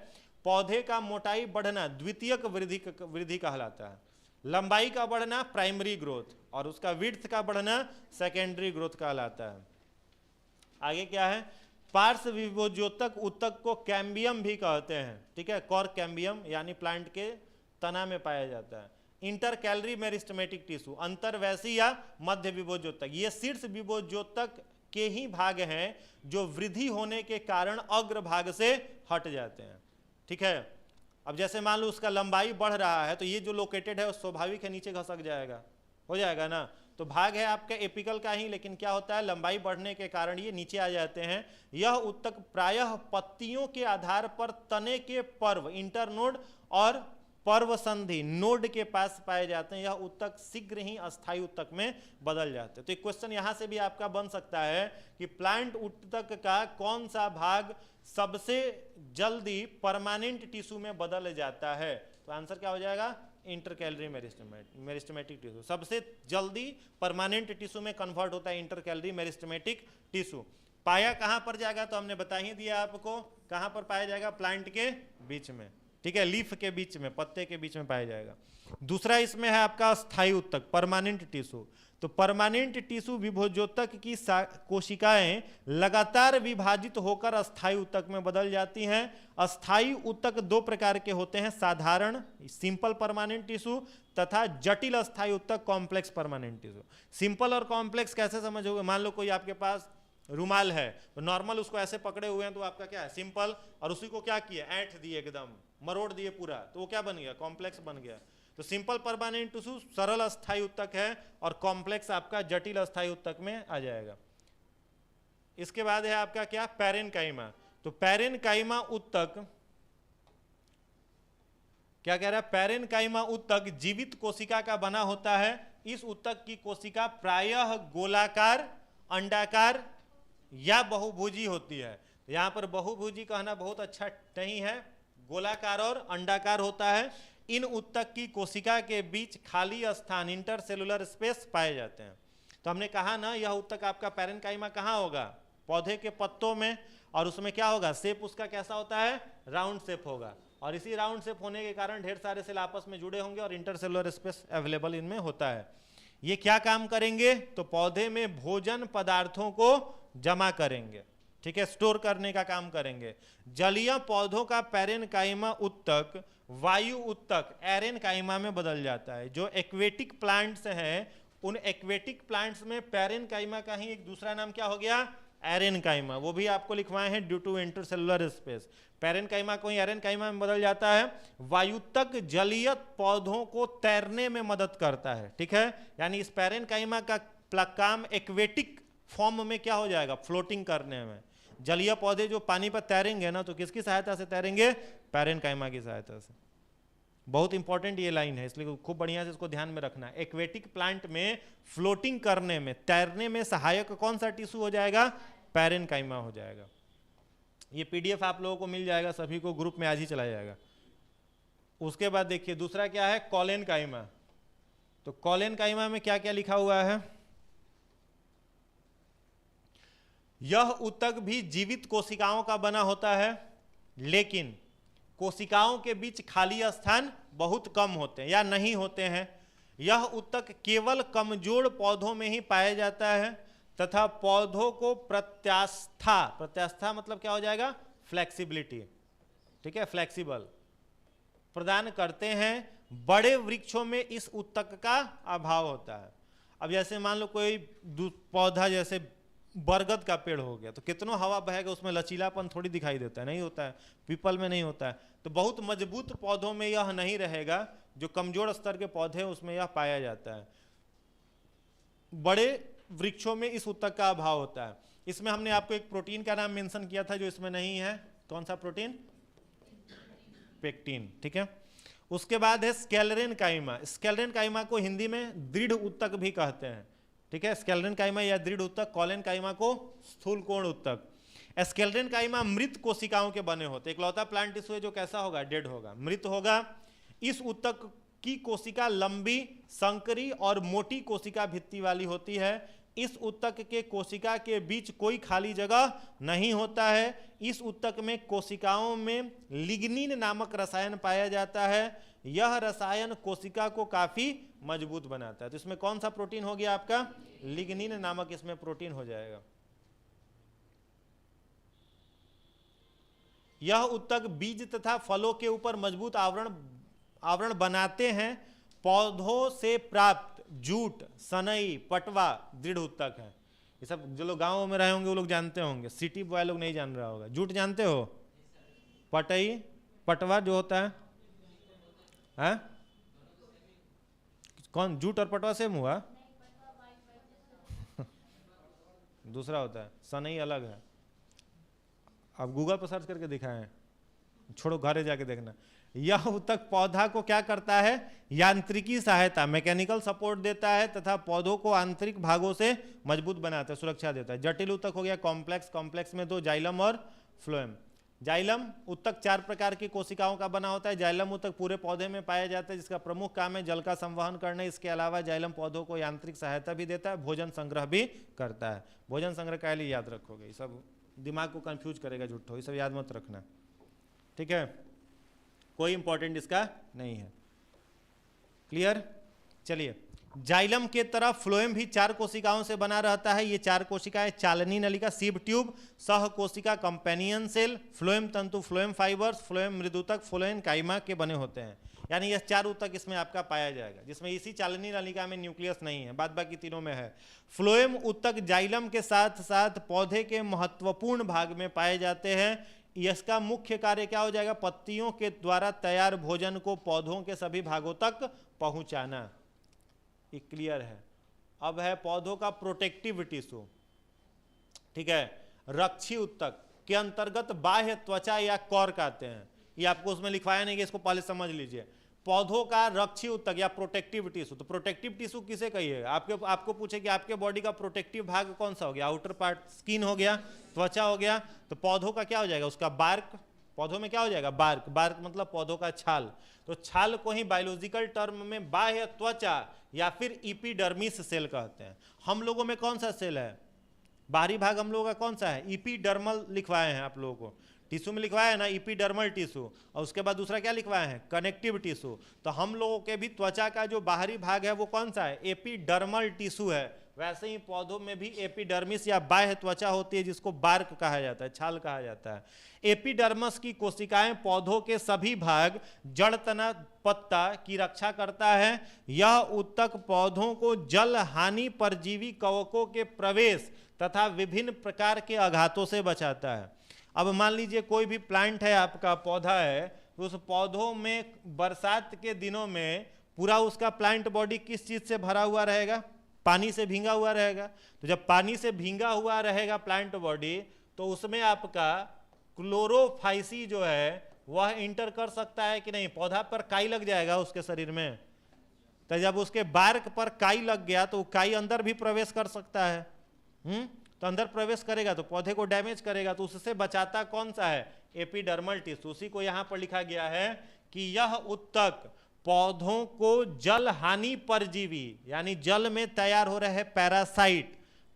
पौधे का मोटाई बढ़ना द्वितीयक वृद्धि कहलाता है। लंबाई का बढ़ना प्राइमरी ग्रोथ, और उसका विड्थ का बढ़ना सेकेंडरी ग्रोथ कहलाता है। आगे क्या है, पार्श्व विभोजोत्तक उत्तक को कैम्बियम भी कहते हैं, ठीक है? कॉर्क कैम्बियम, यानी प्लांट के तना में पाया जाता है। इंटर कैलरी मेरिस्टेमेटिक टिश्यू, अंतर्वैसी या मध्य विभोज्योतक, ये शीर्ष विभोज्योतक के ही भाग हैं जो वृद्धि होने के कारण अग्र भाग से हट जाते हैं। ठीक है, अब जैसे मान लो उसका लंबाई बढ़ रहा है तो ये जो लोकेटेड है वो स्वाभाविक है नीचे खसक जाएगा, हो जाएगा ना। तो भाग है आपका एपिकल का ही, लेकिन क्या होता है लंबाई बढ़ने के कारण ये नीचे आ जाते हैं। यह उत्तक प्रायः पत्तियों के आधार पर तने के पर्व इंटरनोड और पर्व संधि नोड के पास पाए जाते हैं। यह उत्तक शीघ्र ही अस्थायी उत्तक में बदल जाते हैं। तो एक क्वेश्चन यहां से भी आपका बन सकता है कि प्लांट उत्तक का कौन सा भाग सबसे जल्दी परमानेंट टिश्यू में बदल जाता है? तो आंसर क्या हो जाएगा? इंटरकैलरी मेरिस्टेमेटिक टिश्यू सबसे जल्दी परमानेंट टिश्यू में कन्वर्ट होता है। इंटरकैलरी मेरिस्टेमेटिक टिश्यू पाया कहां पर जाएगा? तो हमने बता ही दिया आपको, कहां पर पाया जाएगा? प्लांट के बीच में, ठीक है, लीफ के बीच में, पत्ते के बीच में पाया जाएगा। दूसरा इसमें है आपका स्थायी उत्तक, परमानेंट टिश्यू। तो परमानेंट टिश्यू विभोज्योतक की कोशिकाएं लगातार विभाजित होकर अस्थायी उत्तक में बदल जाती हैं। अस्थायी उत्तक दो प्रकार के होते हैं, साधारण सिंपल परमानेंट टिश्यू तथा जटिल अस्थायी उत्तक कॉम्प्लेक्स परमानेंट टिश्यू। सिंपल और कॉम्प्लेक्स कैसे समझोगे? मान लो कोई आपके पास रुमाल है तो नॉर्मल उसको ऐसे पकड़े हुए हैं तो आपका क्या है? सिंपल, और उसी को क्या किया? ऐंठ दिए, एकदम मरोड़ दिए पूरा, तो वो क्या बन गया? कॉम्प्लेक्स बन गया। तो सिंपल परमानेंट टिश्यू सरल अस्थायी उत्तक है और कॉम्प्लेक्स आपका जटिल अस्थायी उत्तक में आ जाएगा। इसके बाद है आपका क्या? पैरेन्काइमा। तो पैरेन्काइमा उत्तक क्या कह रहा है? पैरेन्काइमा उत्तक जीवित कोशिका का बना होता है। इस उत्तक की कोशिका प्रायः गोलाकार, अंडाकार या बहुभुजी होती है। तो यहां पर बहुभुजी कहना बहुत अच्छा नहीं है, गोलाकार और अंडाकार होता है। इन उत्तक की कोशिका के बीच खाली स्थान इंटरसेलुलर स्पेस पाए जाते हैं। तो हमने कहा ना यह उत्तक आपका पैरेन्काइमा कहाँ होगा? पौधे के पत्तों में, और उसमें क्या होगा? शेप उसका कैसा होता है? राउंड शेप होगा, और इसी राउंड शेप होने के कारण ढेर सारे सेल आपस में जुड़े होंगे और इंटरसेलुलर स्पेस अवेलेबल इनमें होता है। ये क्या काम करेंगे? तो पौधे में भोजन पदार्थों को जमा करेंगे, ठीक है, स्टोर करने का काम करेंगे। जलीय पौधों का पैरेन्काइमा उत्तक वायु उत्तक एरेन्काइमा में बदल जाता है। जो एक्वेटिक प्लांट्स हैं उन एक्वेटिक प्लांट्स में पैरेन्काइमा का ही एक दूसरा नाम क्या हो गया? एरेन्काइमा। वो भी आपको लिखवाए हैं due to intercellular space. Parenchyma को ही एरेन्काइमा में बदल जाता है। वायुत्तक जलीय पौधों को तैरने में मदद करता है, ठीक है, यानी इस पैरेन्काइमा का काम एक्वेटिक फॉर्म में क्या हो जाएगा? फ्लोटिंग करने में। जलीय पौधे जो पानी पर तैरेंगे ना, तो किसकी सहायता से तैरेंगे? पैरेन्काइमा की सहायता से। बहुत इंपॉर्टेंट ये लाइन है, इसलिए खूब बढ़िया से इसको ध्यान में रखना। एक्वेटिक प्लांट में फ्लोटिंग करने में, तैरने में सहायक कौन सा टिश्यू हो जाएगा? पैरेन्काइमा हो जाएगा। ये पीडीएफ आप लोगों को मिल जाएगा, सभी को ग्रुप में आज ही चलाया जाएगा। उसके बाद देखिए दूसरा क्या है? कॉलेनकाइमा। तो कॉलेनकाइमा में क्या क्या लिखा हुआ है? यह उत्तक भी जीवित कोशिकाओं का बना होता है, लेकिन कोशिकाओं के बीच खाली स्थान बहुत कम होते हैं या नहीं होते हैं। यह उत्तक केवल कमजोर पौधों में ही पाया जाता है तथा पौधों को प्रत्यास्था मतलब क्या हो जाएगा? फ्लेक्सिबिलिटी, ठीक है, फ्लेक्सिबल प्रदान करते हैं। बड़े वृक्षों में इस उत्तक का अभाव होता है। अब जैसे मान लो कोई पौधा जैसे बरगद का पेड़ हो गया, तो कितनों हवा बहेगा, उसमें लचीलापन थोड़ी दिखाई देता है, नहीं होता है। पीपल में नहीं होता है। तो बहुत मजबूत पौधों में यह नहीं रहेगा, जो कमजोर स्तर के पौधे हैं उसमें यह पाया जाता है। बड़े वृक्षों में इस उत्तक का अभाव होता है। इसमें हमने आपको एक प्रोटीन का नाम मेंशन किया था जो इसमें नहीं है। कौन सा प्रोटीन? पेक्टिन, ठीक है। उसके बाद है स्केलेरेनकाइमा। स्केलेरेनकाइमा को हिंदी में दृढ़ उत्तक भी कहते हैं, ठीक है। स्केलेरेनकाइमा या दृढ़ उत्तक, कॉलेनकाइमा को स्थूल कोण उत्तक। स्केलेरेनकाइमा मृत कोशिकाओं के बने होते। इकलौता प्लांट टिश्यू है जो कैसा होगा? डेड होगा, मृत होगा। इस उत्तक की कोशिका लंबी, संकरी और मोटी कोशिका भित्ति वाली होती है। इस उत्तक के कोशिका के बीच कोई खाली जगह नहीं होता है। इस उत्तक में कोशिकाओं में लिग्निन नामक रसायन पाया जाता है। यह रसायन कोशिका को काफी मजबूत बनाता है। तो इसमें कौन सा प्रोटीन हो गया आपका? लिग्निन नामक इसमें प्रोटीन हो जाएगा। यह उत्तक बीज तथा फलों के ऊपर मजबूत आवरण बनाते हैं। पौधों से प्राप्त जूट, सनई, पटवा दृढ़ उत्तक है। ये सब जो लोग गाँव में रहे होंगे वो लोग जानते होंगे, सिटी बॉय लोग नहीं जान रहा होगा। जूट जानते हो? पटई, पटवा जो होता है? कौन? जूट और पटवा सेम हुआ? दूसरा होता है, सनई अलग है। आप गूगल पर सर्च करके दिखाएं, छोड़ो घरे जाके देखना। यह उत्तक पौधा को क्या करता है? यांत्रिकी सहायता, मैकेनिकल सपोर्ट देता है तथा पौधों को आंतरिक भागों से मजबूत बनाता है, सुरक्षा देता है। जटिल उत्तक हो गया कॉम्प्लेक्स, कॉम्प्लेक्स में दो, जाइलम और फ्लोएम। जाइलम उत्तक 4 प्रकार की कोशिकाओं का बना होता है। जाइलम उत्तक पूरे पौधे में पाया जाता है, जिसका प्रमुख काम है जल का संवहन करना। इसके अलावा जाइलम पौधों को यांत्रिक सहायता भी देता है, भोजन संग्रह भी करता है। भोजन संग्रह का लिए याद रखोगे, ये सब दिमाग को कंफ्यूज करेगा झूठो, ये सब याद मत रखना, ठीक है? कोई इंपॉर्टेंट इसका नहीं है। क्लियर? चलिए, जाइलम के तरफ फ्लोएम भी 4 कोशिकाओं से बना रहता है। ये 4 कोशिकाएं चालनी नलिका, सीब ट्यूब, सह कोशिका, कंपेनियन सेल, फ्लोएम तंतु, फ्लोएम फाइबर्स, फ्लोएम मृदुतक, फ्लोएम काइमा के बने होते हैं। यानी यह 4 उत्तक इसमें आपका पाया जाएगा, जिसमें इसी चालनी नलिका में न्यूक्लियस नहीं है, बाद बाकी तीनों में है। फ्लोएम उत्तक जाइलम के साथ साथ पौधे के महत्वपूर्ण भाग में पाए जाते हैं। इसका मुख्य कार्य क्या हो जाएगा? पत्तियों के द्वारा तैयार भोजन को पौधों के सभी भागों तक पहुंचाना। ये क्लियर है? अब है पौधों का प्रोटेक्टिव टिश्यू, ठीक है? रक्षी उत्तक के अंतर्गत बाह्य त्वचा या कॉर्क आते हैं। ये आपको उसमें लिखवाया नहीं कि इसको पहले समझ लीजिए। पौधों का रक्षी उत्तक या प्रोटेक्टिव टिश्यू, तो प्रोटेक्टिव टिश्यू किसे कहिएगा? आपको पूछे कि आपके बॉडी का प्रोटेक्टिव भाग कौन सा हो गया? आउटर पार्ट, स्किन हो गया, त्वचा हो गया। तो पौधों का क्या हो जाएगा? उसका बार्क। पौधों में क्या हो जाएगा? बार्क। बार्क मतलब पौधों का छाल। तो छाल को ही बायोलॉजिकल टर्म में बाह्य त्वचा या फिर इपीडर्मिस सेल कहते हैं। हम लोगों में कौन सा सेल है? बाहरी भाग हम लोगों का कौन सा है? इपीडर्मल लिखवाए हैं आप लोगों को, टिश्यू में लिखवाया है ना इपीडर्मल टिश्यू, और उसके बाद दूसरा क्या लिखवाया है? Connective tissue. तो हम लोगों के भी त्वचा का जो बाहरी भाग है वो कौन सा है? एपिडर्मल टिश्यू है। वैसे ही पौधों में भी एपिडर्मिस या बाह्य त्वचा होती है, जिसको बार्क कहा जाता है, छाल कहा जाता है। एपिडर्मस की कोशिकाएं पौधों के सभी भाग, जड़, तना, पत्ता की रक्षा करता है। यह उत्तक पौधों को जल हानि, परजीवी कवकों के प्रवेश तथा विभिन्न प्रकार के आघातों से बचाता है। अब मान लीजिए कोई भी प्लांट है, आपका पौधा है, तो उस पौधों में बरसात के दिनों में पूरा उसका प्लांट बॉडी किस चीज से भरा हुआ रहेगा? पानी से भींगा हुआ रहेगा। तो जब पानी से भींगा हुआ रहेगा प्लांट बॉडी, तो उसमें आपका क्लोरोफाइसी जो है वह इंटर कर सकता है कि नहीं? पौधा पर काई लग जाएगा उसके शरीर में, तो जब उसके बार्क पर काई लग गया तो काई अंदर भी प्रवेश कर सकता है। तो अंदर प्रवेश करेगा तो पौधे को डैमेज करेगा। तो उससे बचाता कौन सा है? Epidermal tissue. उसी को यहां पर लिखा गया है कि यह उत्तक पौधों को जल हानि परजीवी, यानी जल में तैयार हो रहे पैरासाइट,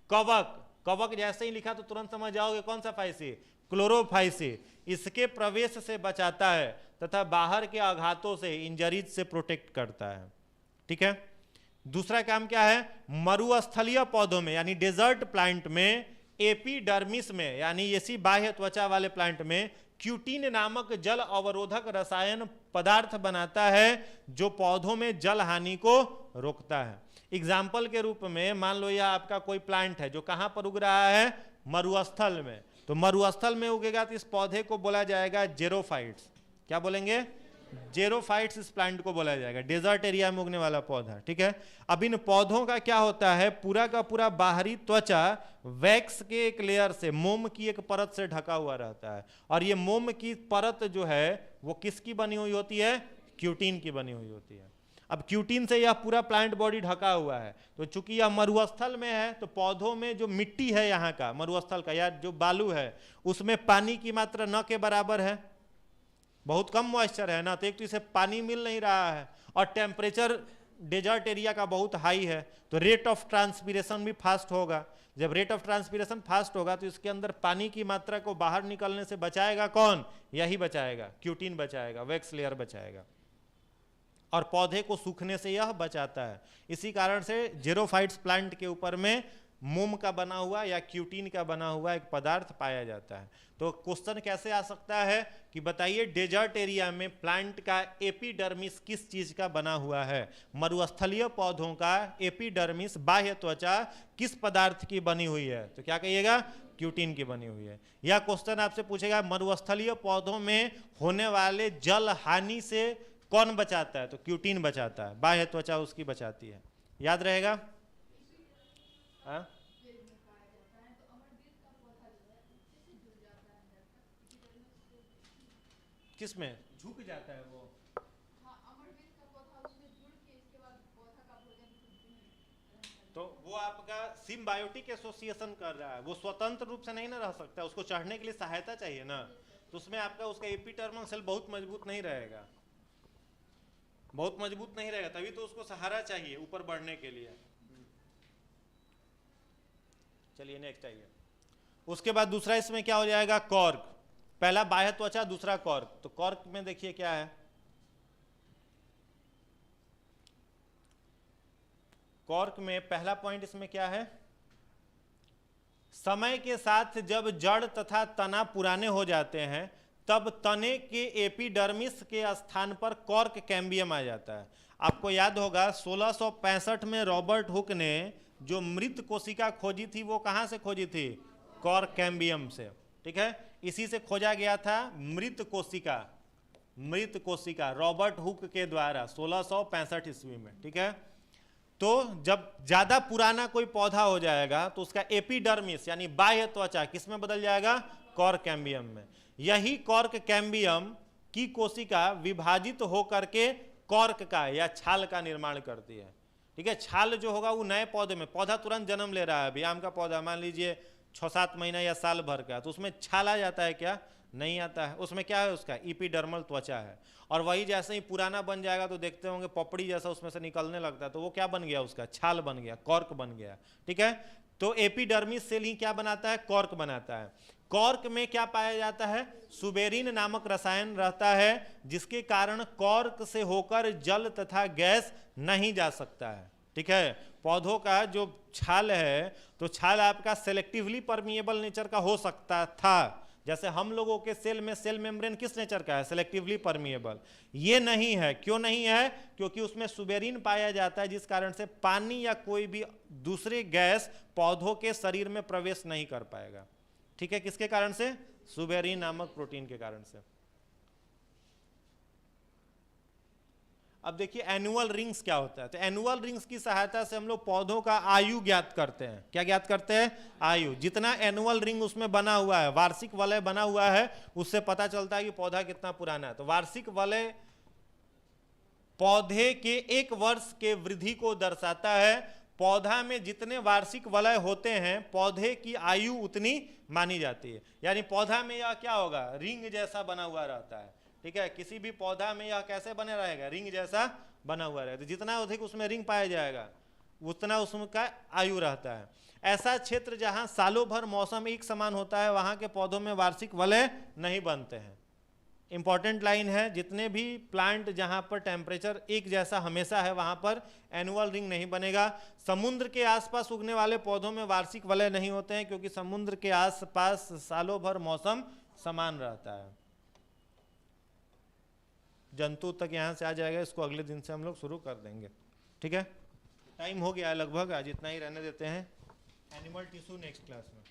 कवक, कवक जैसे ही लिखा तो तुरंत समझ जाओगे कौन सा फाइसी? क्लोरोफाइसी। इसके प्रवेश से बचाता है तथा बाहर के आघातों से, इंजरीज से प्रोटेक्ट करता है, ठीक है? दूसरा काम क्या है? मरुस्थलीय पौधों में यानी डेजर्ट प्लांट में, एपिडर्मिस में यानी ऐसी बाह्य त्वचा वाले प्लांट में क्यूटीन नामक जल अवरोधक रसायन पदार्थ बनाता है, जो पौधों में जल हानि को रोकता है। एग्जाम्पल के रूप में मान लो यह आपका कोई प्लांट है जो कहां पर उग रहा है? मरुस्थल में। तो मरुस्थल में उगेगा तो इस पौधे को बोला जाएगा जेरोफाइट्स। क्या बोलेंगे? जेरोफाइट्स इस प्लांट को बोला जाएगा, डेजर्ट एरिया में उगने वाला पौधा, ठीक है? अब इन पौधों का क्या होता है? पूरा का पूरा बाहरी त्वचा वैक्स के एक लेयर से, मोम की एक परत से ढका हुआ रहता है। और ये मोम की परत जो है वो किसकी बनी हुई होती है? क्यूटीन की बनी हुई होती है। अब क्यूटीन से यह पूरा प्लांट बॉडी ढका हुआ है। तो चूंकि यह मरुस्थल में है, तो पौधों में जो मिट्टी है यहाँ का, मरुस्थल का या जो बालू है, उसमें पानी की मात्रा न के बराबर है, बहुत कम मॉइस्चर है ना, तो एक तो इसे पानी मिल नहीं रहा है, और टेम्परेचर डेजर्ट एरिया का बहुत हाई है, तो रेट ऑफ ट्रांसपीरेशन भी फास्ट होगा। जब रेट ऑफ ट्रांसपीरेशन फास्ट होगा तो इसके अंदर पानी की मात्रा को बाहर निकलने से बचाएगा कौन? यही बचाएगा, क्यूटीन बचाएगा, वैक्स लेयर बचाएगा, और पौधे को सूखने से यह बचाता है। इसी कारण से जेरोफाइट्स प्लांट के ऊपर में मोम का बना हुआ या क्यूटीन का बना हुआ एक पदार्थ पाया जाता है। तो क्वेश्चन कैसे आ सकता है कि बताइए डेजर्ट एरिया में प्लांट का एपिडर्मिस किस चीज का बना हुआ है? मरुस्थलीय पौधों का एपिडर्मिस बाह्य त्वचा किस पदार्थ की बनी हुई है? तो क्या कहिएगा? क्यूटीन की बनी हुई है। या क्वेश्चन आपसे पूछेगा मरुस्थलीय पौधों में होने वाले जल हानि से कौन बचाता है? तो क्यूटीन बचाता है, बाह्य त्वचा उसकी बचाती है। याद रहेगा? हाँ, किसमें झुक जाता है वो? तो वो आपका सिम्बायोटिक एसोसिएशन कर रहा है, वो स्वतंत्र रूप से नहीं ना रह सकता, उसको चढ़ने के लिए सहायता चाहिए ना। तो उसमें आपका उसका एपिडर्मल सेल बहुत मजबूत नहीं रहेगा, बहुत मजबूत नहीं रहेगा, तभी तो उसको सहारा चाहिए ऊपर बढ़ने के लिए। चलिए नेक्स्ट आइए। उसके बाद दूसरा इसमें क्या हो जाएगा? कॉर्क। पहला बाह्य त्वचा, दूसरा कॉर्क। तो कॉर्क में देखिए क्या है, कॉर्क में पहला पॉइंट इसमें क्या है? समय के साथ जब जड़ तथा तना पुराने हो जाते हैं तब तने के एपिडर्मिस के स्थान पर कॉर्क कैम्बियम आ जाता है। आपको याद होगा 1665 में रॉबर्ट हुक ने जो मृत कोशिका खोजी थी वो कहां से खोजी थी? कॉर्क कैम्बियम से। ठीक है, इसी से खोजा गया था मृत कोशिका, मृत कोशिका रॉबर्ट हुक के द्वारा 1665 ईस्वी में। ठीक है, तो जब ज्यादा पुराना कोई पौधा हो जाएगा तो उसका एपिडर्मिस यानी बाह्य त्वचा किस में बदल जाएगा? कॉर्क कैम्बियम में। यही कॉर्क कैम्बियम की कोशिका विभाजित होकर के कॉर्क का या छाल का निर्माण करती है। ठीक है, छाल जो होगा वो नए पौधे में, पौधा तुरंत जन्म ले रहा है, अभी आम का पौधा मान लीजिए 6-7 महीना या साल भर का, तो उसमें छाल आ जाता है क्या? नहीं आता है। उसमें क्या है? उसका एपिडर्मल त्वचा है। और वही जैसे ही पुराना बन जाएगा तो देखते होंगे पपड़ी जैसा उसमें से निकलने लगता है, तो वो क्या बन गया? उसका छाल बन गया, कॉर्क बन गया। ठीक है, तो एपिडर्मिस सेल ही क्या बनाता है? कॉर्क बनाता है। कॉर्क में क्या पाया जाता है? सुबेरिन नामक रसायन रहता है जिसके कारण कॉर्क से होकर जल तथा गैस नहीं जा सकता है। ठीक है, पौधों का जो छाल है तो छाल आपका सेलेक्टिवली परमिएबल नेचर का हो सकता था, जैसे हम लोगों के सेल में सेल मेम्ब्रेन किस नेचर का है? Selectively permeable. ये नहीं है। क्यों नहीं है? क्योंकि उसमें सुबेरिन पाया जाता है जिस कारण से पानी या कोई भी दूसरे गैस पौधों के शरीर में प्रवेश नहीं कर पाएगा। ठीक है, किसके कारण से? सुबेरिन नामक प्रोटीन के कारण से। अब देखिए एनुअल रिंग्स क्या होता है। तो एनुअल रिंग्स की सहायता से हम लोग पौधों का आयु ज्ञात करते हैं। क्या ज्ञात करते हैं? आयु। जितना एनुअल रिंग उसमें बना हुआ है, वार्षिक वलय बना हुआ है, उससे पता चलता है कि पौधा कितना पुराना है। तो वार्षिक वलय पौधे के 1 वर्ष के वृद्धि को दर्शाता है। पौधा में जितने वार्षिक वलय होते हैं पौधे की आयु उतनी मानी जाती है। यानी पौधा में यह क्या होगा? रिंग जैसा बना हुआ रहता है। ठीक है, किसी भी पौधा में यह कैसे बने रहेगा? रिंग जैसा बना हुआ रहेगा। तो जितना अधिक उसमें रिंग पाया जाएगा उतना उसका आयु रहता है। ऐसा क्षेत्र जहां सालों भर मौसम एक समान होता है वहां के पौधों में वार्षिक वलय नहीं बनते हैं। इंपॉर्टेंट लाइन है, जितने भी प्लांट जहां पर टेम्परेचर एक जैसा हमेशा है वहां पर एनुअल रिंग नहीं बनेगा। समुद्र के आसपास उगने वाले पौधों में वार्षिक वलय नहीं होते हैं क्योंकि समुद्र के आसपास सालों भर मौसम समान रहता है। जंतु तक यहाँ से आ जाएगा, इसको अगले दिन से हम लोग शुरू कर देंगे। ठीक है, टाइम हो गया है लगभग, आज इतना ही रहने देते हैं। एनिमल टिश्यू नेक्स्ट क्लास में।